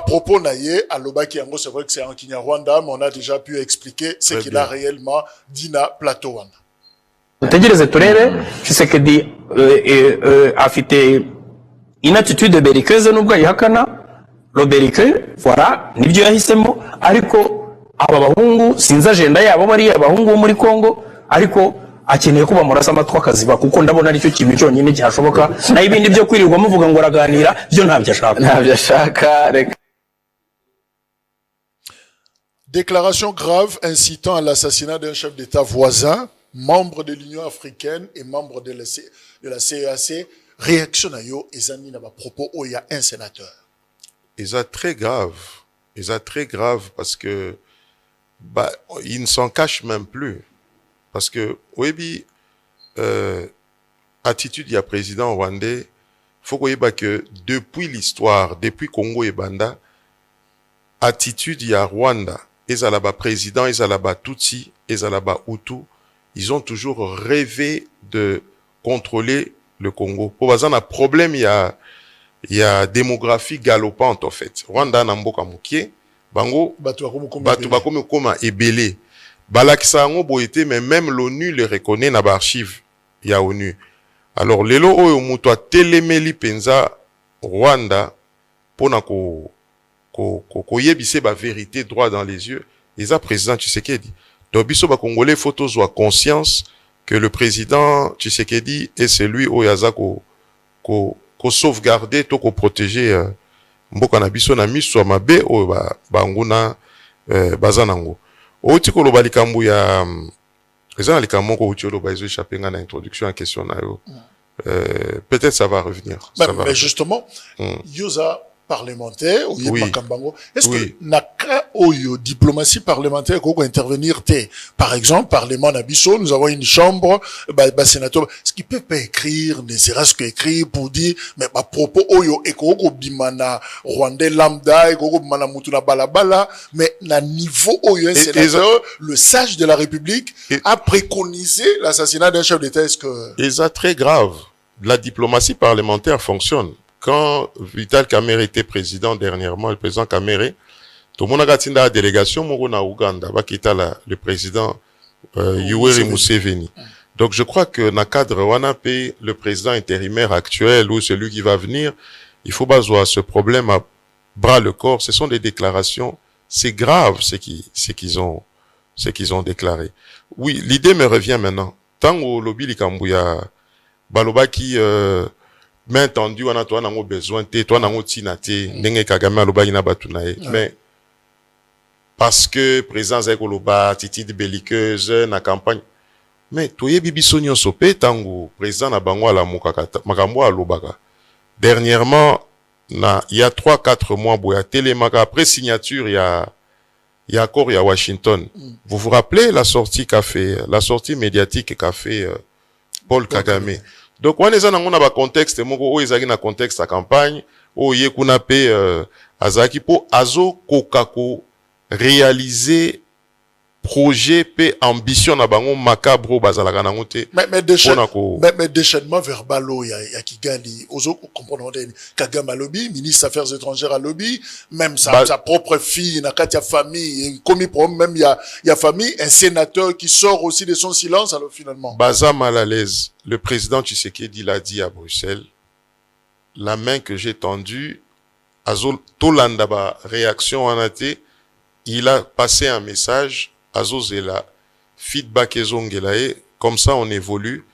propos naïe à Lobaki yango, c'est vrai que c'est en Kinyarwanda, mais on a déjà pu expliquer ce qu'il a réellement dit na plateau. Tutegereze turebe Tshisekedi afite inattitude belliqueuse nubwo yihakana lo belliqueux voilà nibyo yahisemo ariko aba bahungu sinza agenda yabo bari abahungu bo muri Kongo ariko akeneye kuba murasa amatwa akaziba kuko ndabona aricyo kintu cyonyine cyashoboka na ibindi byo kwirirwa muvuga ngo araganira byo ntabyo ashaka reka. Déclaration grave incitant à l'assassinat d'un chef d'État voisin, membre de l'Union africaine et membre de la CEAC, réaction à yo, ezani na ba propos où il y a un sénateur. Et ça très grave. Et ça très grave parce que, il ne s'en cache même plus. Parce que, oui, attitude, il y a président rwandais, faut qu'on y ait que depuis l'histoire, depuis Congo et Banda, attitude, il y a Rwanda, Ezalaba président, Ezalaba Tutsi, Ezalaba Hutu, ils ont toujours rêvé de contrôler le Congo. Pour avoir un problème, il y a démographie galopante, en fait. Rwanda, Namboka Moukie, Bango, Batu Koma Ebele. Balaksango Boete, mais même l'ONU le reconnaît dans l'archive. Il y a ONU. Alors, lelo oyo muto telemeli penza Rwanda, pona ko yebise ba vérité droit dans les yeux. Et ça, président Tshisekedi. Donc, biso ba Congolais, faut tous avoir conscience que le président Tshisekedi est celui où yaza ko sauvegarder, to ko protéger, mboka na biso na miso mabe o ba nguna, bazanango. Oti ko loba likambu ya, président likambu ko uti loba izo échappé na introduction en question na yo. Peut-être ça va revenir. Mais justement, yoza parlementaire, oui. Est-ce que naka oyo diplomatie parlementaire qu'on intervenir te? Par exemple, Parlement Nabiso, nous avons une chambre, sénateur, ce qui peut pas écrire, ne serait-ce qu'écrire pour dire, mais propos oyo ekoko bimana Rwandais lambda, ekoko bimana mutuna balabala, mais na niveau oyo un sénateur, le sage de la République a préconisé l'assassinat d'un chef d'État. Est-ce que... Et ça très grave. La diplomatie parlementaire fonctionne. Quand Vital Kamerhe était président dernièrement, le président Kamerhe, tout le monde a gâté la délégation Morona Ouganda, le président Yoweri Museveni. Donc je crois que dans le cadre WANAP, le président intérimaire actuel ou celui qui va venir, il faut pas voir ce problème à bras le corps. Ce sont des déclarations, c'est grave ce qu'ils ont déclaré. Oui, l'idée me revient maintenant. Tant au lobby Likambouya, Baloba qui mais entendu, on a toi n'ango besoin te, toi n'ango tinate, n'enge Kagame aloba ina batunae. Mais parce que présence avec oloba, attitude belliqueuse, na campagne. Mais toye bibi sonyo sope tango président na bango ala mukakata, makambo alobaka. Dernièrement, il y a 3-4 mois boya télémaka après signature il y a accord à Washington. Vous vous rappelez la sortie médiatique qu'a fait Paul Kagame. Donc, on est dans un contexte, moko o ezaki na contexte à campagne, o ye kuna pe azaki po azo kokako réaliser projet pe ambition na bango macabre bazalaka nango te. Mais déchaînement verbal ya Kigali, ozo comprendre Kagame lobby, ministre des Affaires étrangères à lobby, même sa propre fille, na katia famille, commis problème, même il y a famille, un sénateur qui sort aussi de son silence, alors finalement. Baza mal à l'aise. Le président Tshisekedi l'a dit à Bruxelles. La main que j'ai tendue, azo tolanda ba réaction en até, il a passé un message. Azozela, feedback ezongelae, comme ça on évolue.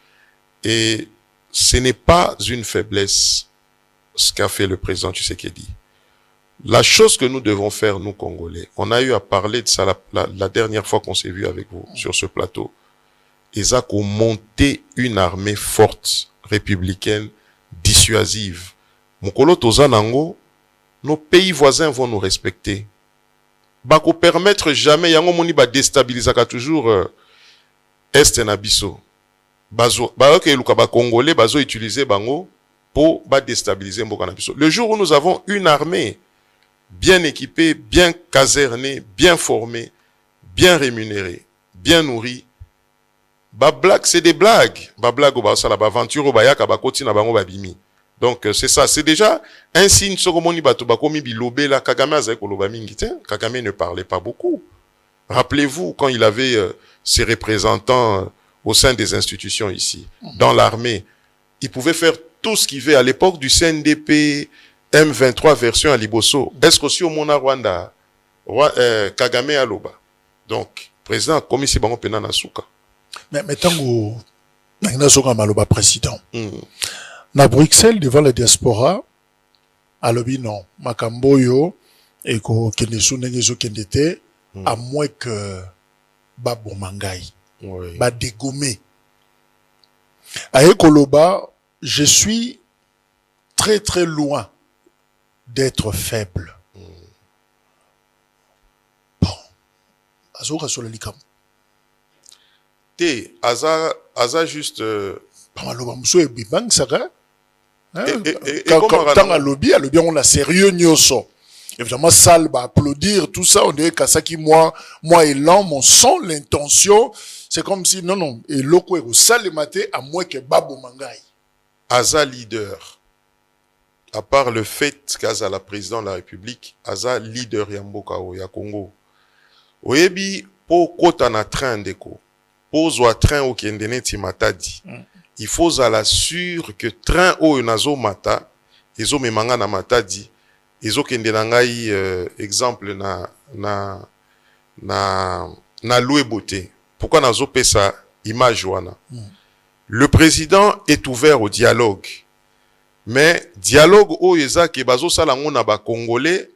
Et ce n'est pas une faiblesse, ce qu'a fait le président Tshisekedi. La chose que nous devons faire, nous Congolais, on a eu à parler de ça la dernière fois qu'on s'est vu avec vous sur ce plateau. Et ça, qu'on montait une armée forte, républicaine, dissuasive. Mokolo Tozanango, nos pays voisins vont nous respecter. Bako permettre jamais, yango moni ba déstabilisaka toujours Est na biso. Bazo, ke luka ba Congolais, bazo utiliser bango pour ba déstabiliser mboka na biso. Le jour où nous avons une armée bien équipée, bien casernée, bien formée, bien rémunérée, bien nourrie, ba blague, c'est des blagues. Ba blague, ba sala, ba aventure, ba yaka, ba koti na bango, ba bimi. Donc, c'est ça. C'est déjà un signe, Sogomoni Bato, Bakomi Bilobé, là, Kagame Azeko Lobamingite. Kagame ne parlait pas beaucoup. Rappelez-vous, quand il avait ses représentants au sein des institutions ici, dans l'armée, il pouvait faire tout ce qu'il veut à l'époque du CNDP, M23 version à Liboso. Est-ce qu'aussi au Mona Rwanda, Kagame Aloba? Donc, président, comme ici, Bango Penana Souka. Mais tango, Nagina Souka Maloba président. Na Bruxelles, devant la diaspora, alobi non, Makamboyo, et ko Kenesu Nengezo Kendete, à moins que Babo Mangai, ba dégomé. À Ekoloba, je suis très très loin d'être faible. Bon, Azora sur le likam. Té, Aza juste. Pamaloba Mousso et Bibang Saga. Quand à lobby, on a sérieux nyoso. Évidemment, salle va applaudir, tout ça, on dirait qu'à ça qui moi et l'homme, on sent l'intention. C'est comme si, non, et l'oko est au salle maté, à moins que Babo Mangai. Aza leader. À part le fait qu'Aza la président de la République, Aza leader Yamboka o ya Congo. Oyebi, po kota na train deko. Po zwa train o kendene ti matadi. Il faut à l'assure que train o nazo mata, ezo memanga na matadi, ezo kende na ngai exemple na loué beauté. Pourquoi nazo pesa image wana? Le président est ouvert au dialogue. Mais dialogue o eza ke bazo sala ngona ba congolais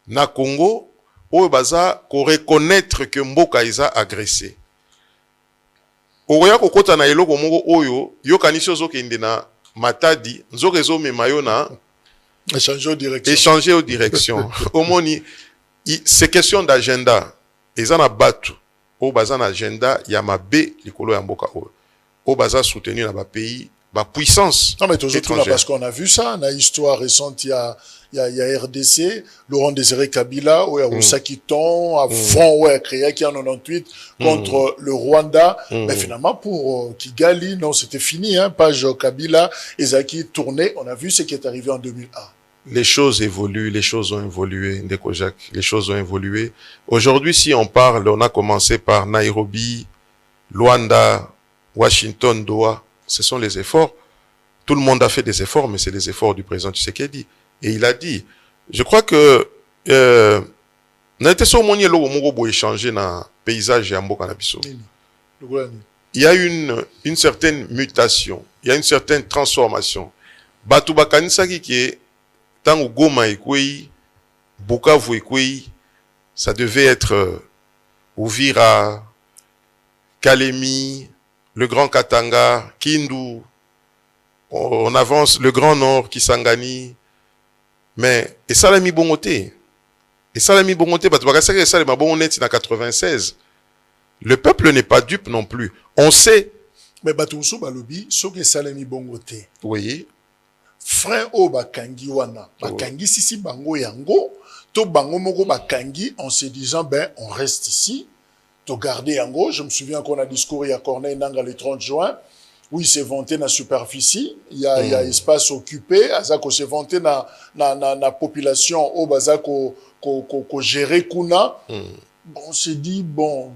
na Congo o baza ko reconnaître que mboka eza agressé. Oya kokota na eloko moko oyo yo kanisi ozokende na matadi nzoka ezomema yo na échanger aux directions. Omoni, c'est question d'agenda. Eza na batu o baza na agenda ya mabe likolo ya mboka oyo o baza soutenu na ba pays ba puissance. Non mais toujours parce qu'on a vu ça, dans l'histoire récente il y a RDC, Laurent Désiré Kabila, où il y a Osakiton, à front, ouais, créé qui en 98 contre le Rwanda. Mais finalement, pour Kigali, non, c'était fini, hein, page Kabila, Ezaki tourné, on a vu ce qui est arrivé en 2001. Les choses évoluent, les choses ont évolué, Ndeko Jacques, les choses ont évolué. Aujourd'hui, si on parle, on a commencé par Nairobi, Luanda, Washington, Doha. Ce sont les efforts. Tout le monde a fait des efforts, mais c'est les efforts du président Tshisekedi. Et il a dit, je crois que il y a une certaine mutation, il y a une certaine transformation. Batuba kanisaki qui tango Goma ekweyi, Bukavu ekweyi, ça devait être Uvira, Kalemi, le Grand Katanga, Kindu, on avance, le Grand Nord, Kisangani, mais, et ça l'a mis bongoté. Et ça l'a mis bongoté, parce que ça l'a mis bongoté en 96. Le peuple n'est pas dupe non plus. On sait. Mais Batoussou Balobi, ce que ça l'a mis bongoté. Oui. Frère O Bakangi Wana, Bakangi Sisi Bango Yango, To Bango Mogo Bakangi, en se disant, ben, on reste ici. To garder Yango, je me souviens qu'on a discouru à Corneille Nanga le 30 juin, où il s'est vanté na superficie, il y a espace occupé, Azako s'est vanté na population, au Bazako ko gérer Kuna. Bon, on s'est dit, bon,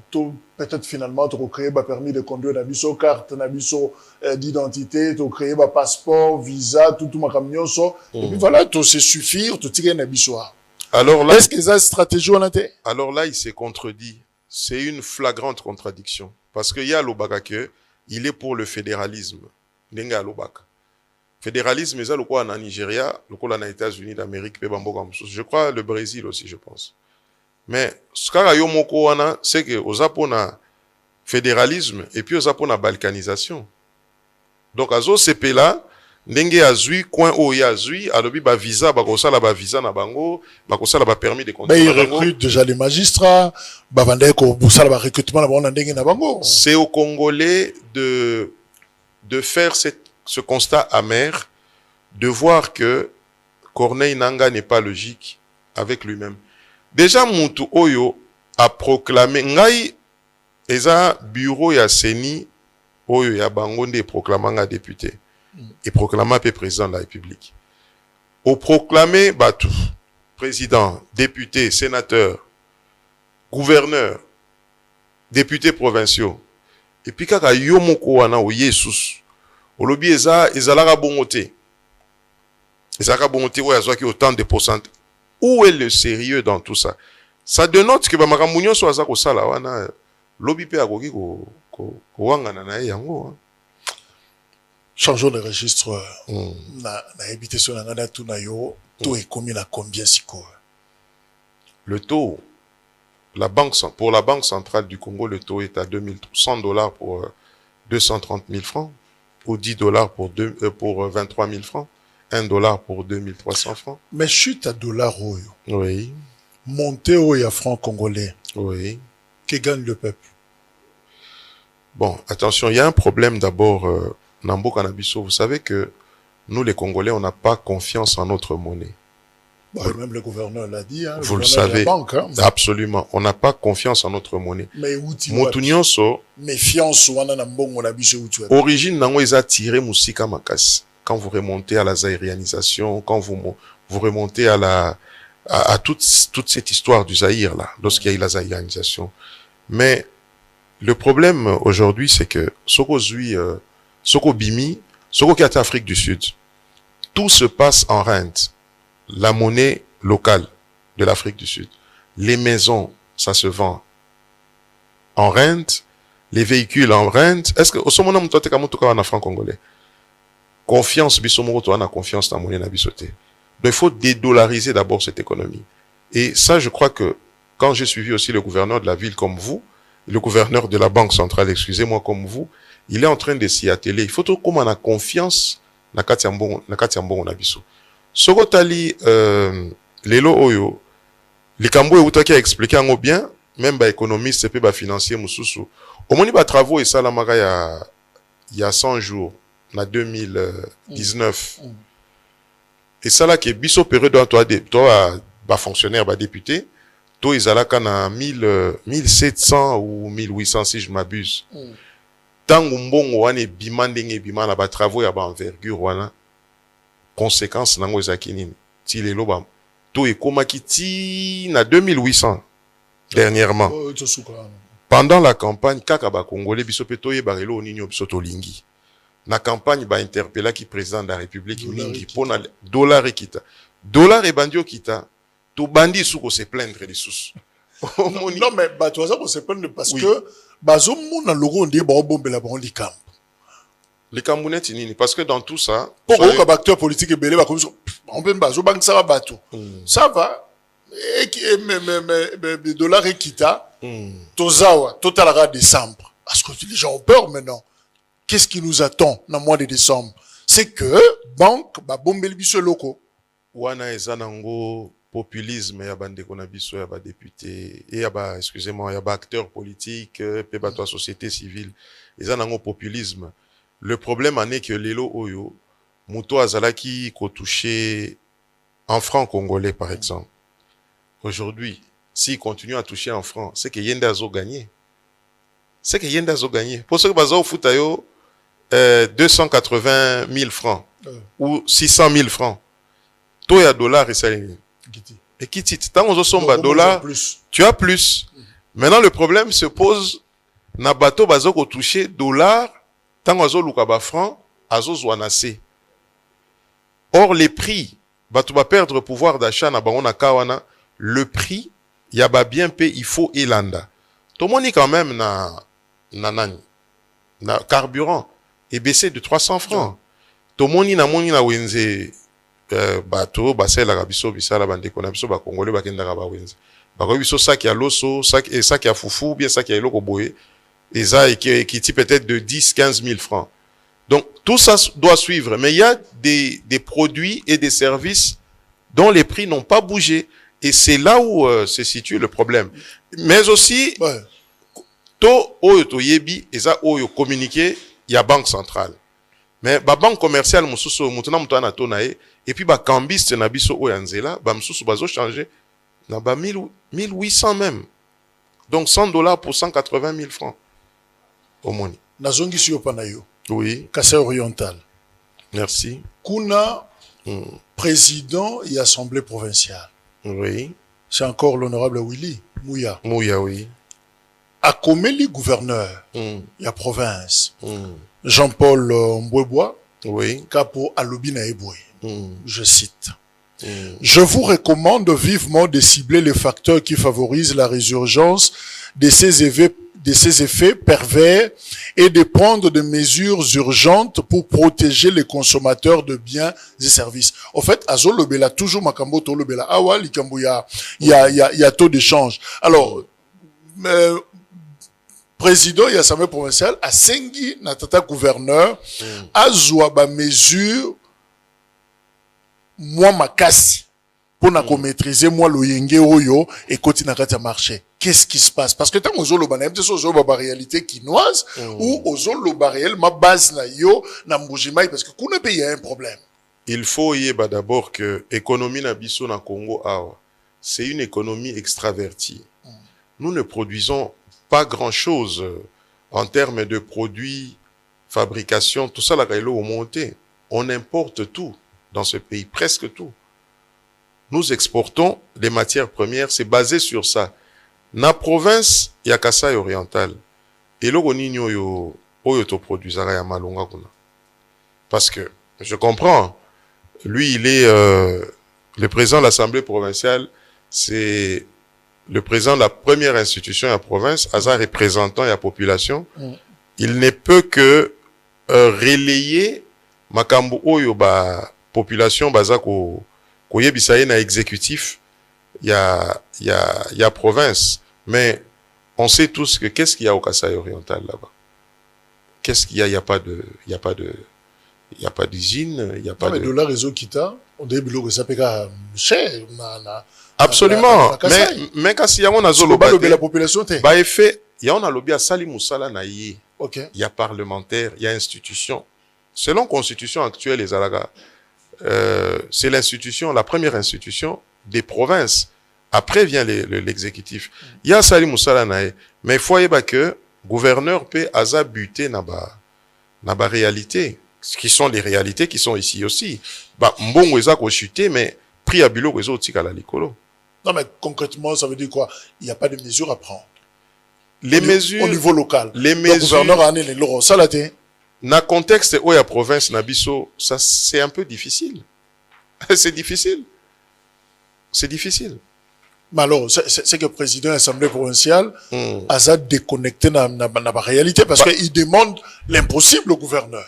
peut-être finalement, tu as créé un permis de conduire, nabiso carte, nabiso d'identité, tu as créé un passeport, visa, tout ma camion, et puis voilà, tu sais suffire, tu tires nabiso. Alors là, est-ce que ça stratégie on a été? Alors là, il s'est contredit. C'est une flagrante contradiction. Parce qu'il y a l'Obaka que, il est pour le fédéralisme. Nenga l'Obaka. Fédéralisme, c'est le quoi en Nigeria, le quoi en États-Unis d'Amérique, je crois le Brésil aussi, je pense. Mais, ce qu'il y a, c'est que aux Japona fédéralisme et puis aux Japona balkanisation. Donc, à ce CP là, ndenge azui coin o ya azui alobi ba visa ba kosala ba visa na bango ba kosala ba permis de conduire. Mais ils recrutent déjà les magistrats, ba vande ko busala ba recrutement na bango na ndenge na bango. C'est aux Congolais de faire ce constat amer, de voir que Corneille Nangaa n'est pas logique avec lui-même. Déjà Moutou Oyo a proclamé ngai eza bureau ya Seni Oyo ya bangonde proclamanga député et proclama pe président de la République. Au proclamé Batou, président, député, sénateur, gouverneur, députés provinciaux. Et puis kaka yo moko wana o Jesus. Olobi ezalaka bongote. Ezalaka bongote o yazwaki autant de pourcentage. Où est le sérieux dans tout ça? Ça dénote que bamakambu nyonso aza kosala wana lobi pe akoki ko wangana na yango. Changeons de registre. Na habité sur la nana tout na yo, taux est commis à combien siko? Le taux, pour la Banque centrale du Congo, le taux est à $100 pour 230 000 francs, ou $10 pour 23 000 francs, $1 pour 2300 francs. Mais chute à $, oui. Monter au à francs congolais. Oui. Que gagne le peuple? Bon, attention, il y a un problème d'abord, Nambo Kanabiso. Vous savez que nous, les Congolais, on n'a pas confiance en notre monnaie. Bah, même le gouverneur l'a dit. Hein, vous le savez. Banque, hein. Absolument. On n'a pas confiance en notre monnaie. Mais où tu méfiance. Origine nango eza tiré musika makas. Quand vous remontez à la zaïrianisation, quand vous remontez à toute cette histoire du Zaïre là, lorsqu'il y a eu la zaïrianisation. Mais le problème aujourd'hui, c'est que Soko Zui, Soko Bimi, Soko qui est Afrique du Sud, tout se passe en rente. La monnaie locale de l'Afrique du Sud. Les maisons, ça se vend en rente. Les véhicules en rente. Est-ce que, au ce moment, toi, t'es comme tout cas en franc congolais? Confiance, bisomoro, toi, on a confiance dans la monnaie nabisoté. Donc, il faut dédollariser d'abord cette économie. Et ça, je crois que, quand j'ai suivi aussi le gouverneur de la ville comme vous, le gouverneur de la Banque centrale, excusez-moi, comme vous, il est en train de s'y atteler. Il faut tout comme on a confiance, na katiambon nabiso. Soko tali lelo oyo likambo eutaki a expliqué ngo bien même ba économiste pe ba financier mususu omoni ba travaux et ça la maka il y a 100 jours na 2019 et ça là que biso période toi ba fonctionnaire ba député to izalaka na 1700 ou 1800 si je m'abuse tango mbongo wane bimandenge bimana ba travaux ya ba envergure wana conséquence nango ezaki nini ti lelo ba to ekomaki ti na 2800 dernièrement pendant la campagne kaka ba congolais biso pe to yeba lelo nini biso to lingi na campagne ba interpellaki président de la république mingi pona dollar et bandio kita to bandi suko se plaindre les sous non mais ba to ça ko se plaindre parce que bazo mona logo ndie ba bombela ba likambo. Les Camerounais, parce que dans tout ça... Pour les acteurs politiques, on peut bazo banque ça va bateau. Ça va. Mais dollars et kita, tozawa, totalara décembre. Parce que les gens ont peur maintenant. Qu'est-ce qui nous attend dans le mois de décembre? C'est que banque ba bombel biso loko. Wana ezanango populisme ya bande kona biso ya ba député et ya ba excusez-moi ya ba acteurs politiques pe ba to société civile. Ezanango populisme. Le problème en est que Lelo Oyo, Mouto Azalaki, ko touché en francs congolais, par exemple. Aujourd'hui, s'il continue à toucher en francs, c'est que Yenda Azo gagné. C'est que Yenda Azo gagné. Pour ce que Bazo Foutayo, 280 000 francs, ou 600 000 francs. Toya dollar et ça. Et qui dit, tant on somba dollar, tu as plus. Maintenant, le problème se pose, na bateau Bazo ko touché dollar, tant azo lukaba franc, azo zwanase. Or, les prix, bato va perdre pouvoir d'achat na bango na kawana, le prix, yaba bien payé, il faut elanda. Tout le monde quand même na carburant, est baissé de 300 francs. Tout le monde na wenze, bato, basé la rabiso, bisa la bande konabiso, ba congolais, ba kenda raba wenze. Ba kobiso sac ya loso, sac ya foufou, bien sac ya loko boye. Et ça, qui dit peut-être de 10, 15 000 francs. Donc, tout ça doit suivre. Mais il y a des produits et des services dont les prix n'ont pas bougé. Et c'est là où se situe le problème. Mais aussi, to oyo to yebi, eza oyo communiqué, il y a banque centrale. Mais ba banque commerciale, mususu, mutuna mutana to nae, et puis ba cambiste na biso oyo anzela, ba mususu bazo changer, na ba 1800 même. Donc $100 pour 180 000 francs. Au moins. Nazongi si opanayo. Oui. Kassai oriental. Merci. Kuna, président et assemblée provinciale. Oui. C'est encore l'honorable Willy Mouya. Mouya, oui. Akomeli gouverneur, il y a province. Jean-Paul Mbwebois, oui. Capo Alobina Eboué. Je cite. Je vous recommande vivement de cibler les facteurs qui favorisent la résurgence de ces effets pervers et de prendre des mesures urgentes pour protéger les consommateurs de biens et services. En fait, Azol Lobela, toujours Makambo to Lobela, Awal, il y a taux d'échange. Alors, président et assemblée provinciale, a sengi natata gouverneur, a zouaba mesure, moi makasi, pour na maîtriser moi le yenge oyo, et continuer à marcher. Qu'est-ce qui se passe? Parce que tant aux oloba, n'aime pas aux oloba réalité quinoise, ou aux oloba réel, ma base na yo, na mbujimai, parce que qu'on a payé un problème. Il faut y avoir d'abord que l'économie na biso na Congo, c'est une économie extravertie. Nous ne produisons pas grand-chose en termes de produits, fabrication, tout ça, la Kailo au monté. On importe tout dans ce pays, presque tout. Nous exportons des matières premières, c'est basé sur ça. Na province, il y a Kassai oriental. Et là, on produisera ya malonga kuna. Parce que, je comprends, lui, il est le président de l'Assemblée provinciale, c'est le président de la première institution de la province, Aza représentant la population. Il ne peut que relayer makambo oyo ba population baza ko yebisaye na exécutif il y a province, mais on sait tous que qu'est-ce qu'il y a au Kassai oriental là-bas? Qu'est-ce qu'il y a? Il y a pas d'usine, il y a pas de dollars réseau kita, on début que ça peut cher absolument. Mais quand il y a on a zoloba la population te. Bah effet, il y a on a lobby à Sali Moussala na yé. OK. Il y a parlementaire, il y a institution. Selon constitution actuelle les Alaga, c'est l'institution, la première institution des provinces. Après vient l'exécutif. Il y a Sali Moussala na yé, mais il faut y avoir que gouverneur peut asa buter na ba réalité, qui sont les réalités qui sont ici aussi. Bah mbongo eza ko chuter mais prix à bilo réseau tika la likolo. Non, mais concrètement, ça veut dire quoi? Il n'y a pas de mesures à prendre. Les mesures. Au niveau local. Les le mesures. gouverneur a amené les loro. Ça l'a été. Na contexte où il y a province, na biso, ça, c'est un peu difficile. C'est difficile. C'est difficile. Mais alors, c'est que le président de l'Assemblée provinciale a déconnecté dans la réalité parce qu'il demande l'impossible au gouverneur.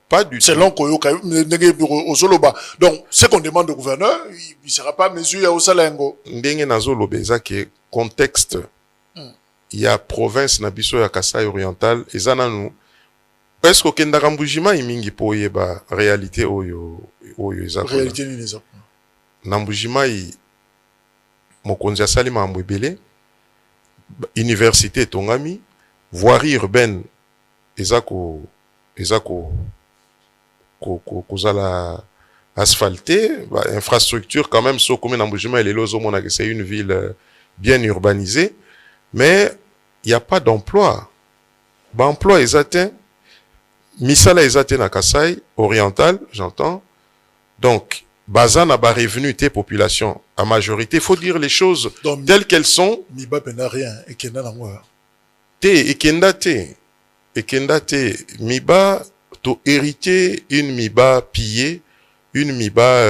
Pas du tout. C'est long qu'on au Zoloba. Donc, ce qu'on demande au gouverneur, il ne sera pas mesuré au Salengo. Ndenge na Zoloba, ça qui contexte. Il y a province na biso ya Kassai oriental, et ça nous. Est-ce que Kendaka Mbujima imingi po yeba réalité oyo ezako. Réalité ni ezako. Na Mbujima mokonzi asali mambo ebele. Université tongami, voirie urbaine ezako kozala asphalté, infrastructure quand même, so comme Nambujima et les Lozo Monake, c'est une ville bien urbanisée, mais il n'y a pas d'emploi. Emploi est atteint, Misala est atteint à Kassai, oriental, j'entends. Donc, Bazan n'a pas revenu tes populations. À majorité, il faut dire les choses donc, telles qu'elles sont. Miba n'a rien, et Kenda n'a rien. Et Kenda te, Miba, to hérité une Miba pillée, une Miba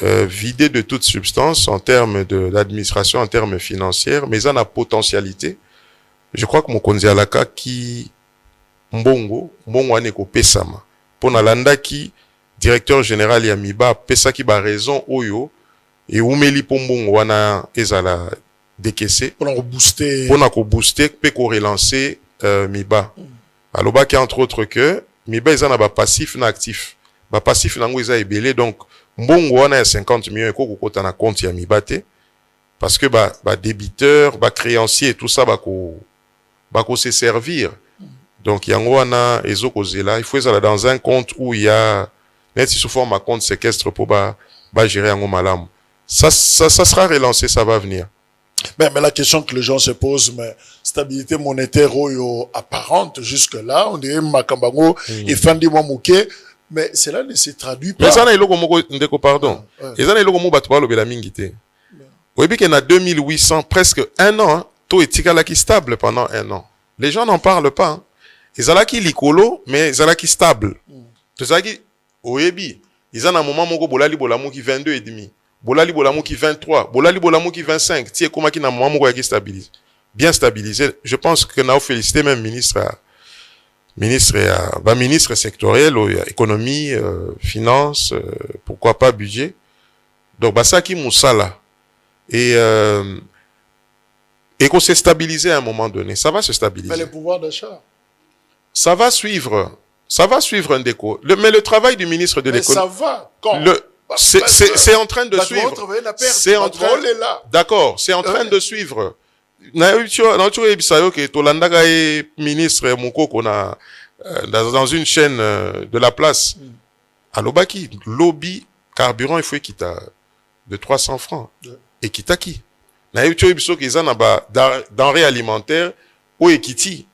vidée de toute substance en termes de l'administration, en termes financiers, mais ça a potentialité. Je crois que mon konzi alaka qui mbongo aneko pesama. Pour nalanda qui directeur général ya Miba pesa ki ba raison oyo et umeli pombongo wana ezala décaissé. Pour na ko booster, pe ko relancer Miba. Aloba qui entre autres que miba eza na ba passif na actif. Ba passif nango eza ebele donc mbongo wana ya 50 millions eko kokota na compte ya miba te parce que ba débiteur, ba créancier tout ça bako se servir. Donc yango wana ezokozela il faut ezala dans un compte où il y a net sous forme à compte séquestre pour ba gérer yango malamu. Ça sera relancé, ça va venir. Mais la question que les gens se posent, mais stabilité monétaire apparente jusque-là, on dirait Makambango et Fandi Mouké, mais cela ne se traduit pas. Mais ça n'a pas de pardon. Et ça n'a pas de la mingité. Oui, bien qu'il y a 2800, presque un an, tout est stable pendant un an. Les gens n'en parlent pas. Ils ont qui l'icolo, mais ils ont qui stable. Tout ça qui, oui, ils ont un moment où bolali qui 22 et demi. Bolali Bolamou qui 23, Bolali Bolamou qui 25, tiens comment qui n'a moment qui stabilise, bien stabilisé. Je pense que nous féliciter même ministre sectoriel, économie, finance, pourquoi pas budget. Donc bah ça qui moussala et qu'on s'est stabilisé à un moment donné, ça va se stabiliser. Mais le pouvoir d'achat, ça va suivre un déco. Mais le travail du ministre de l'économie, ça va quand c'est en train de suivre. C'est en train. D'accord, c'est en train de suivre. Ministre Moukoko dans une chaîne de la place. À Lobaki, lobby carburant, il faut qu'il t'a de 300 francs. Et qui t'a qui? Denrées alimentaires ou équiti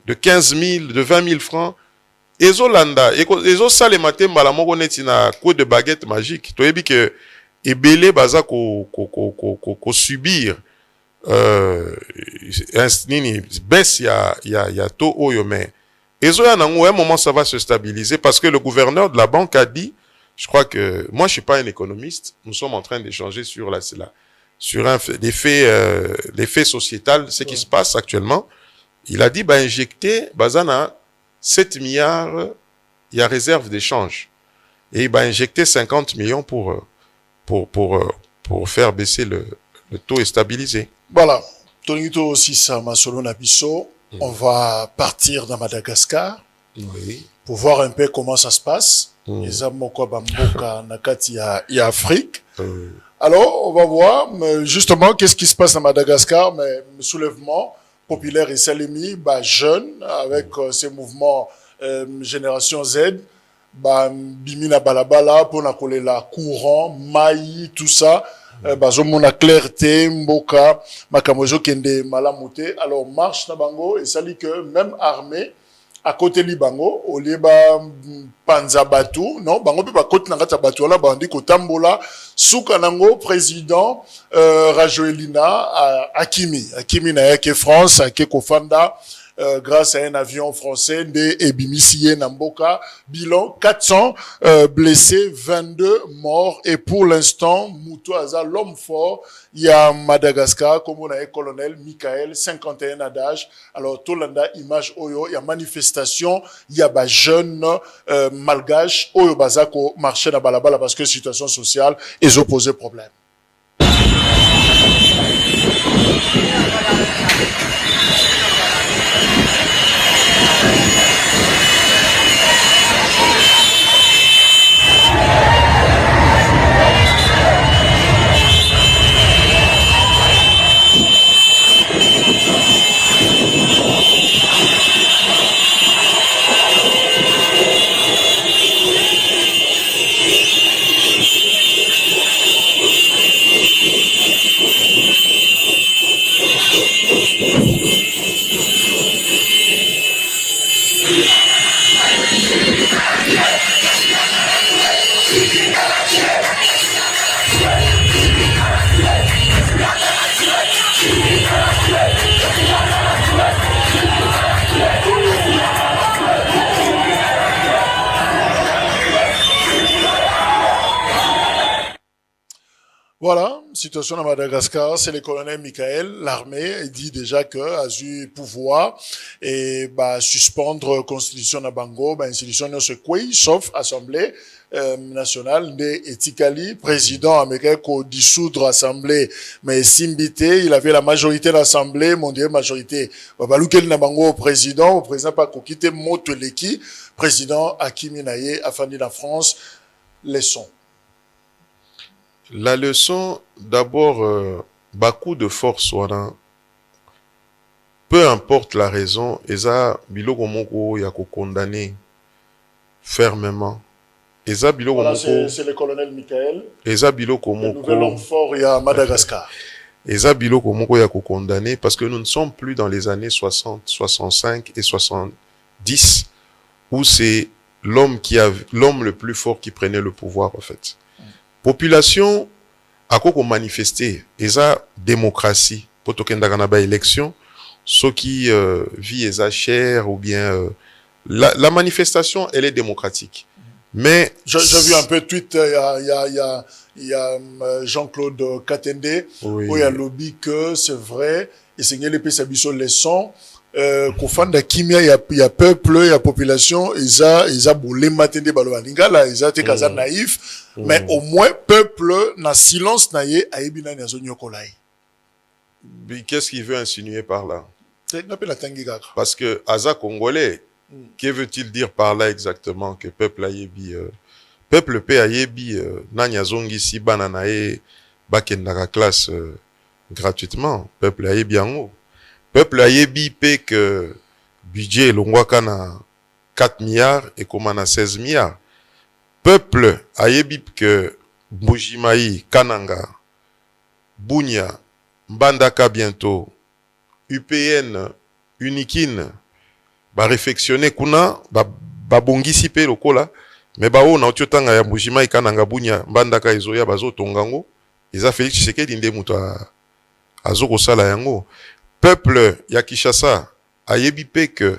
de 15 000, de 20 000 francs. Ezolanda, ezo sale matin balamoko neti na coup de baguette magique. Tu as dit que ebele baza ko subir nini baisse ya taux oyo mais ezo ya nango un moment ça va se stabiliser parce que le gouverneur de la banque a dit, je crois que moi je suis pas un économiste, nous sommes en train d'échanger sur l'effet sociétal, ce qui se passe actuellement. Il a dit bah injecter bazana 7 milliards, il y a réserve d'échange. Et il va injecter 50 millions pour faire baisser le taux et stabiliser. Voilà. Tonito aussi, ça m'a solo nabiso. On va partir dans Madagascar. Oui. Pour voir un peu comment ça se passe. Les Amokwa Bamboka Nakati y a Afrique. Alors, on va voir, justement, qu'est-ce qui se passe dans Madagascar, mais le soulèvement populaire et Salemi, jeune, avec ces mouvements Génération Z, Bimina Balabala, pour la courant, Maï, tout ça, Zomona Clarté, Mboka, Makamojo Kende, Malamouté. Alors, marche na bango, et ça dit que même armée, à côté Libango, au liba Panza Batou, non, bango pe ba côté nangata Batou là, bandi ko tambola, Soukanango, président, Rajoelina, Akimi na yake France, ake kofanda, grâce à un avion français, de Ebimisie Namboka, bilan 400 blessés, 22 morts, et pour l'instant, Moutou Aza, l'homme fort, il y a Madagascar, comme on a un colonel, Michael, 51 ans d'âge. Alors, Tolanda, image Oyo, il y a manifestation, il y a jeunes malgaches, Oyo Bazako, marché dans Balabala parce que situation sociale, ils ont posé problème. Voilà, situation à Madagascar, c'est le colonel Michael, l'armée, il dit déjà que a eu pouvoir et suspendre constitution à Bango, institution de ce pays, sauf assemblée nationale de Etikali, président américain qui dissoudre assemblée, mais Simbité, il avait la majorité de l'assemblée, mondiale majorité. Babaloukel Nabango au président pas quitter Moteleki, président Hakimi Naye, afin la France, leçon. La leçon, d'abord, beaucoup de force, voilà. Peu importe la raison, eza biloko moko ya ko condamner fermement. Eza biloko voilà, moko. C'est le colonel Michael. Eza biloko moko. Le nouvel homme fort il y a Madagascar. Eza biloko moko ya ko condamner parce que nous ne sommes plus dans les années 60, 65 et 70 où c'est l'homme le plus fort qui prenait le pouvoir en fait. Population a quoi manifester eza démocratie pour tokenda kana ba élection ceux qui vit eza cher ou bien la manifestation elle est démocratique. Mais j'ai vu un peu tweet il y a Jean-Claude Katende où il y a lobby que c'est vrai et c'est les pays s'habillent leçon qu'au fond de Kimia il y a peuple il y a population ils a boulé matende balobaninga là ils a été casés naïf mais au moins peuple na silence naïe aibina na zonyo kolai. Qu'est-ce qu'il veut insinuer par là? Parce que Aza Congolais, que veut-il dire par là exactement que peuple ayebi peuple pe ayebi nanya zongi si bananae bakendaka classe gratuitement peuple ayebi ango peuple ayebi pe que budget longwaka na 4 milliards et comme na 16 milliards peuple ayebi que Mbujimayi Kananga Bunia Mbandaka bientôt UPN Unikine réfectionner kuna bongisi pe lokola mais o na otiotanga ya Mbujimayi Kananga Bunia Mbandaka ezoya bazo tongango eza Félix Tshisekedi nde muto azoko sala yango peuple ya Kinshasa ayebi pe que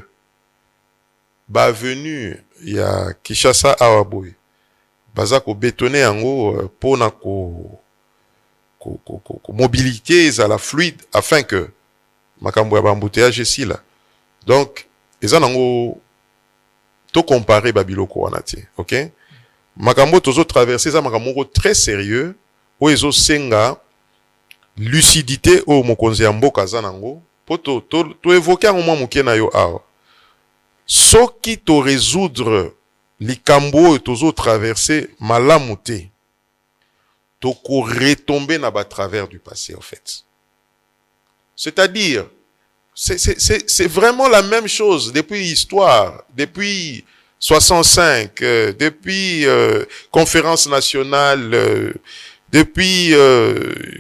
venu ya Kinshasa awaboy baza ko bétonner yango pona ko mobilité za la fluide afin que makambo ya bambouteillage ici là donc eza nango to comparer babiloko wana ti OK makambo tozo traverser za makambo très sérieux o ezo senga lucidité o mokonzi ya mboka za nango po to évoquer un moment moké na yo awa soki to résoudre likambo tozo traverser malamu te to ko retomber na ba travers du passé en fait. C'est-à-dire c'est vraiment la même chose depuis l'histoire, depuis 65, depuis conférence nationale, depuis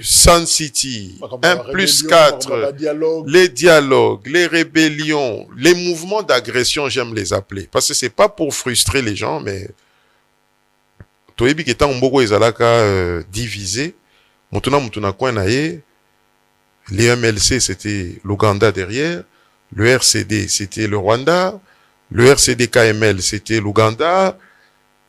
Sun City, 1+4, les dialogues, les rébellions, les mouvements d'agression, j'aime les appeler. Parce que c'est pas pour frustrer les gens, mais toyebi ki tant mboko ezalaka divisé, mutuna coin naye, les MLC c'était l'Ouganda derrière, le RCD c'était le Rwanda, le RCD-KML c'était l'Ouganda.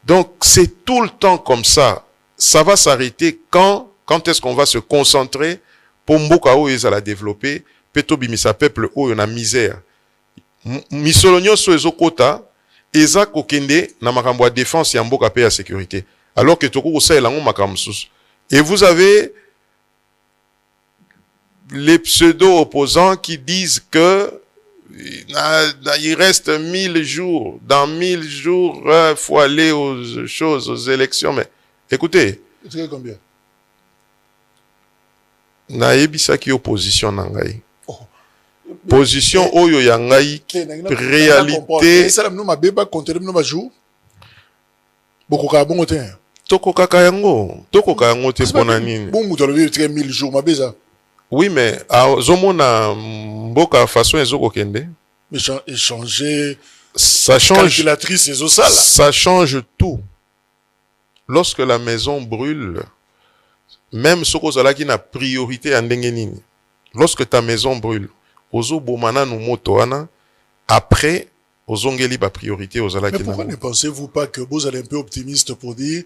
Donc c'est tout le temps comme ça. Ça va s'arrêter quand est-ce qu'on va se concentrer pour mboka o ezala développer, peto bimisa peuple o na misère. Misolonyo so ezokota eza kokende na makambo ya défense ya mboka pe ya sécurité. Alors que toko ko sa elango makambo susu. Et vous avez les pseudo-opposants qui disent que il reste 1000 jours. Dans 1000 jours, faut aller aux choses, aux élections. Mais écoutez. C'est combien? Naebisa ki opposition nangai. Position oyo ya ngai réalité. Ça nous ma beba compter nous ma jour. Beaucoup ka bon te. Toko kaka yango te pona nini. Bon muto le 1000 jours ma beza. Oui, mais zomona mboka façon ezoko kende. Mais échanger ça change calculatrice ezosala. Ça change tout. Lorsque la maison brûle, même ce qu'on a qui n'a priorité en dengenini. Lorsque ta maison brûle, ozo bomana no motoana après ozongeli ba priorité aux ala qui. Mais pourquoi ne pensez-vous pas que vous allez un peu optimiste pour dire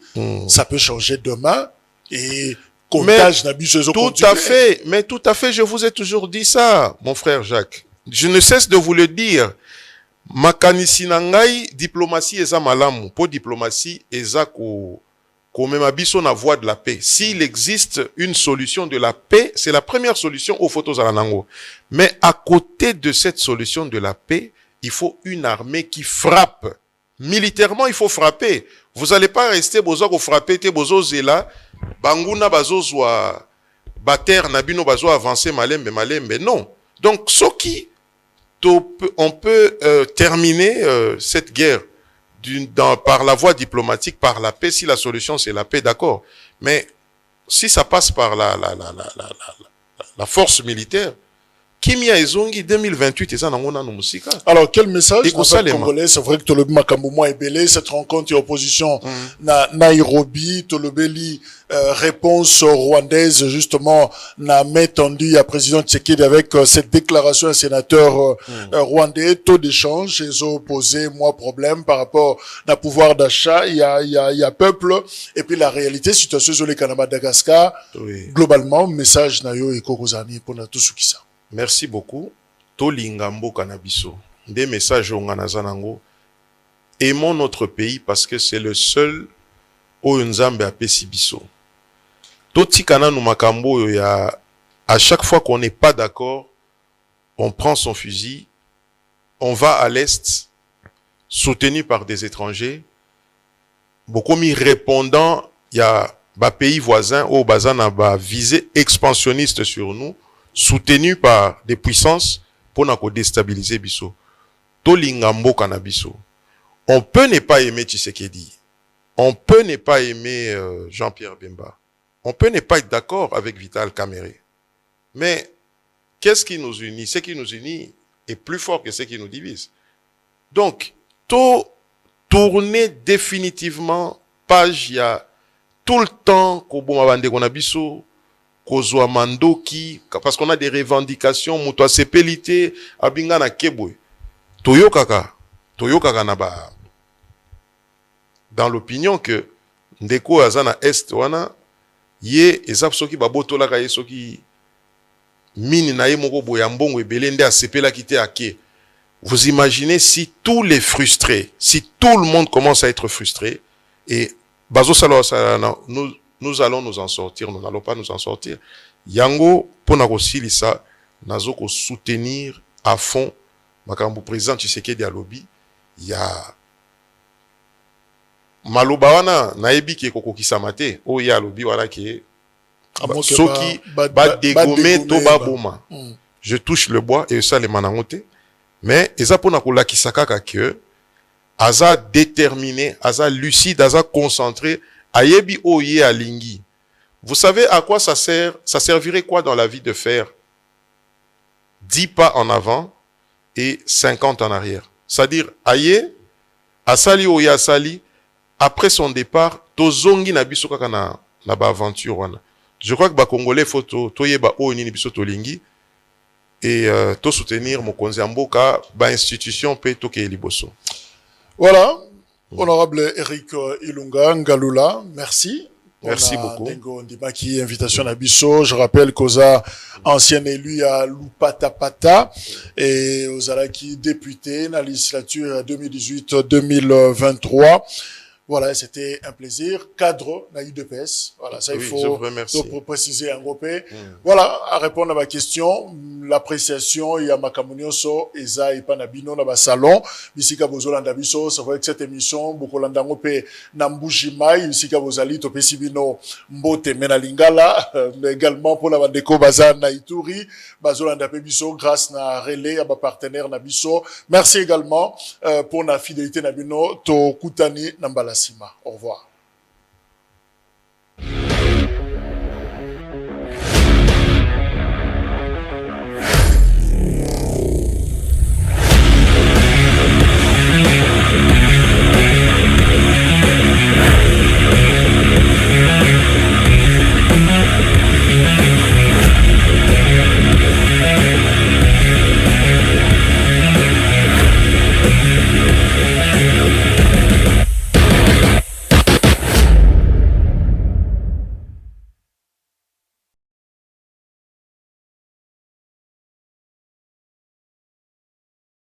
ça peut changer demain et comptage na biso tout à fait, mais tout à fait, je vous ai toujours dit ça, mon frère Jacques. Je ne cesse de vous le dire. Makanisi na ngai, diplomatie eza malamu. Pour diplomatie, eza ko mema biso na voie de la paix. S'il existe une solution de la paix, c'est la première solution aux photos à l'anango. Mais à côté de cette solution de la paix, il faut une armée qui frappe. Militairement, il faut frapper. Vous n'allez pas rester bozo ko frapper te bozo zela banguna bazo zwa bater nabino bazo avancer malembe. Non. Donc on peut terminer cette guerre par la voie diplomatique, par la paix, si la solution c'est la paix, d'accord. Mais si ça passe par la force militaire, Kimia Ezongi 2028 et alors quel message congolais, c'est vrai que tu le Makambouma est belé, cette rencontre et opposition na Nairobi, tu le beli réponse rwandaise justement na main tendue à président Tshisekedi avec cette déclaration à sénateur rwandais, taux d'échange, ils ont posé moi problème par rapport à pouvoir d'achat, il y a peuple et puis la réalité situation sur les canaux Madagascar, globalement message na yo et Kokozani pour tout ce qui ça. Merci beaucoup. Tolingambo Kanabiso. Des messages au Nganazanango. Aimons notre pays parce que c'est le seul où Nzambe a Pesibiso. Toti Kananu Makambo, à chaque fois qu'on n'est pas d'accord, on prend son fusil, on va à l'Est, soutenu par des étrangers. Beaucoup mis répondant, il y a des pays voisins où Bazana va viser expansionniste sur nous, soutenu par des puissances pour nous déstabiliser biso. Tolingambo Kanabiso. On peut ne pas aimer Tshisekedi. On peut ne pas aimer Jean-Pierre Bemba. On peut ne pas être d'accord avec Vital Kamerhe. Mais qu'est-ce qui nous unit? Ce qui nous unit est plus fort que ce qui nous divise. Donc, tourner définitivement page, il y a tout le temps qu'on a biso Kozwa Mandoki, parce qu'on a des revendications, Moutoa Sepelite, Abinga na Kebwe. Toyo Kaka naba. Dans l'opinion que Ndeko Azana Est wana, ye ezap soki baboto la kaye soki mini na ye moko boyambongo ebelende a sepela kite ake. Vous imaginez si tous les frustrés, si tout le monde commence à être frustré, et Bazo Salo nous allons nous en sortir, nous n'allons pas nous en sortir. Yango, Ponako Silisa, Nazoko soutenir à fond, Makambo président Tshisekedi Alobi, il y a Malobawana, Naebi qui est Koko Kisamate, o ya Alobi, voilà qui est Soki, ba dégomé, toba boma. Je touche le bois et ça les manangote. Mais, eza Ponako la Kisakaka que, Aza déterminé, Aza lucide, Aza concentré, Ayebi oye alingi. Vous savez à quoi ça sert? Ça servirait quoi dans la vie de faire 10 pas en avant et 50 en arrière? C'est-à-dire, aye, asali oye asali, après son départ, tozongi na biso kaka na ba aventure wana. Je crois que ba Congolais faut toye ba o nini biso tolingi et to soutenir mokonzi mboka ba institution pe to ke liboso. Voilà. Honorable Eric Ilunga Ngalula, merci. Merci beaucoup. Dengo Ndimaki, invitation à Bisso. Je rappelle qu'Oza, ancien élu à Lupatapata, et Ozalaki député dans la législature 2018-2023. Voilà, c'était un plaisir. Cadre, na UDPS. Voilà, ça, il faut préciser en gros. Voilà, à répondre à ma question, l'appréciation, il y a Makamunioso, Eza, et Panabino, dans le salon. Bisika Bozolanda Bisso, c'est vrai que cette émission, beaucoup l'andangope, Nambujimai, Bisika Bozali, Topesibino, Mbote, Menalingala, mais également pour la Bandeko Bazan, Naituri, Bazolanda Bisso, grâce à relais, à ma partenaire Nabisso. Merci également, pour la fidélité Nabino, To Kutani, Nambala. Au revoir.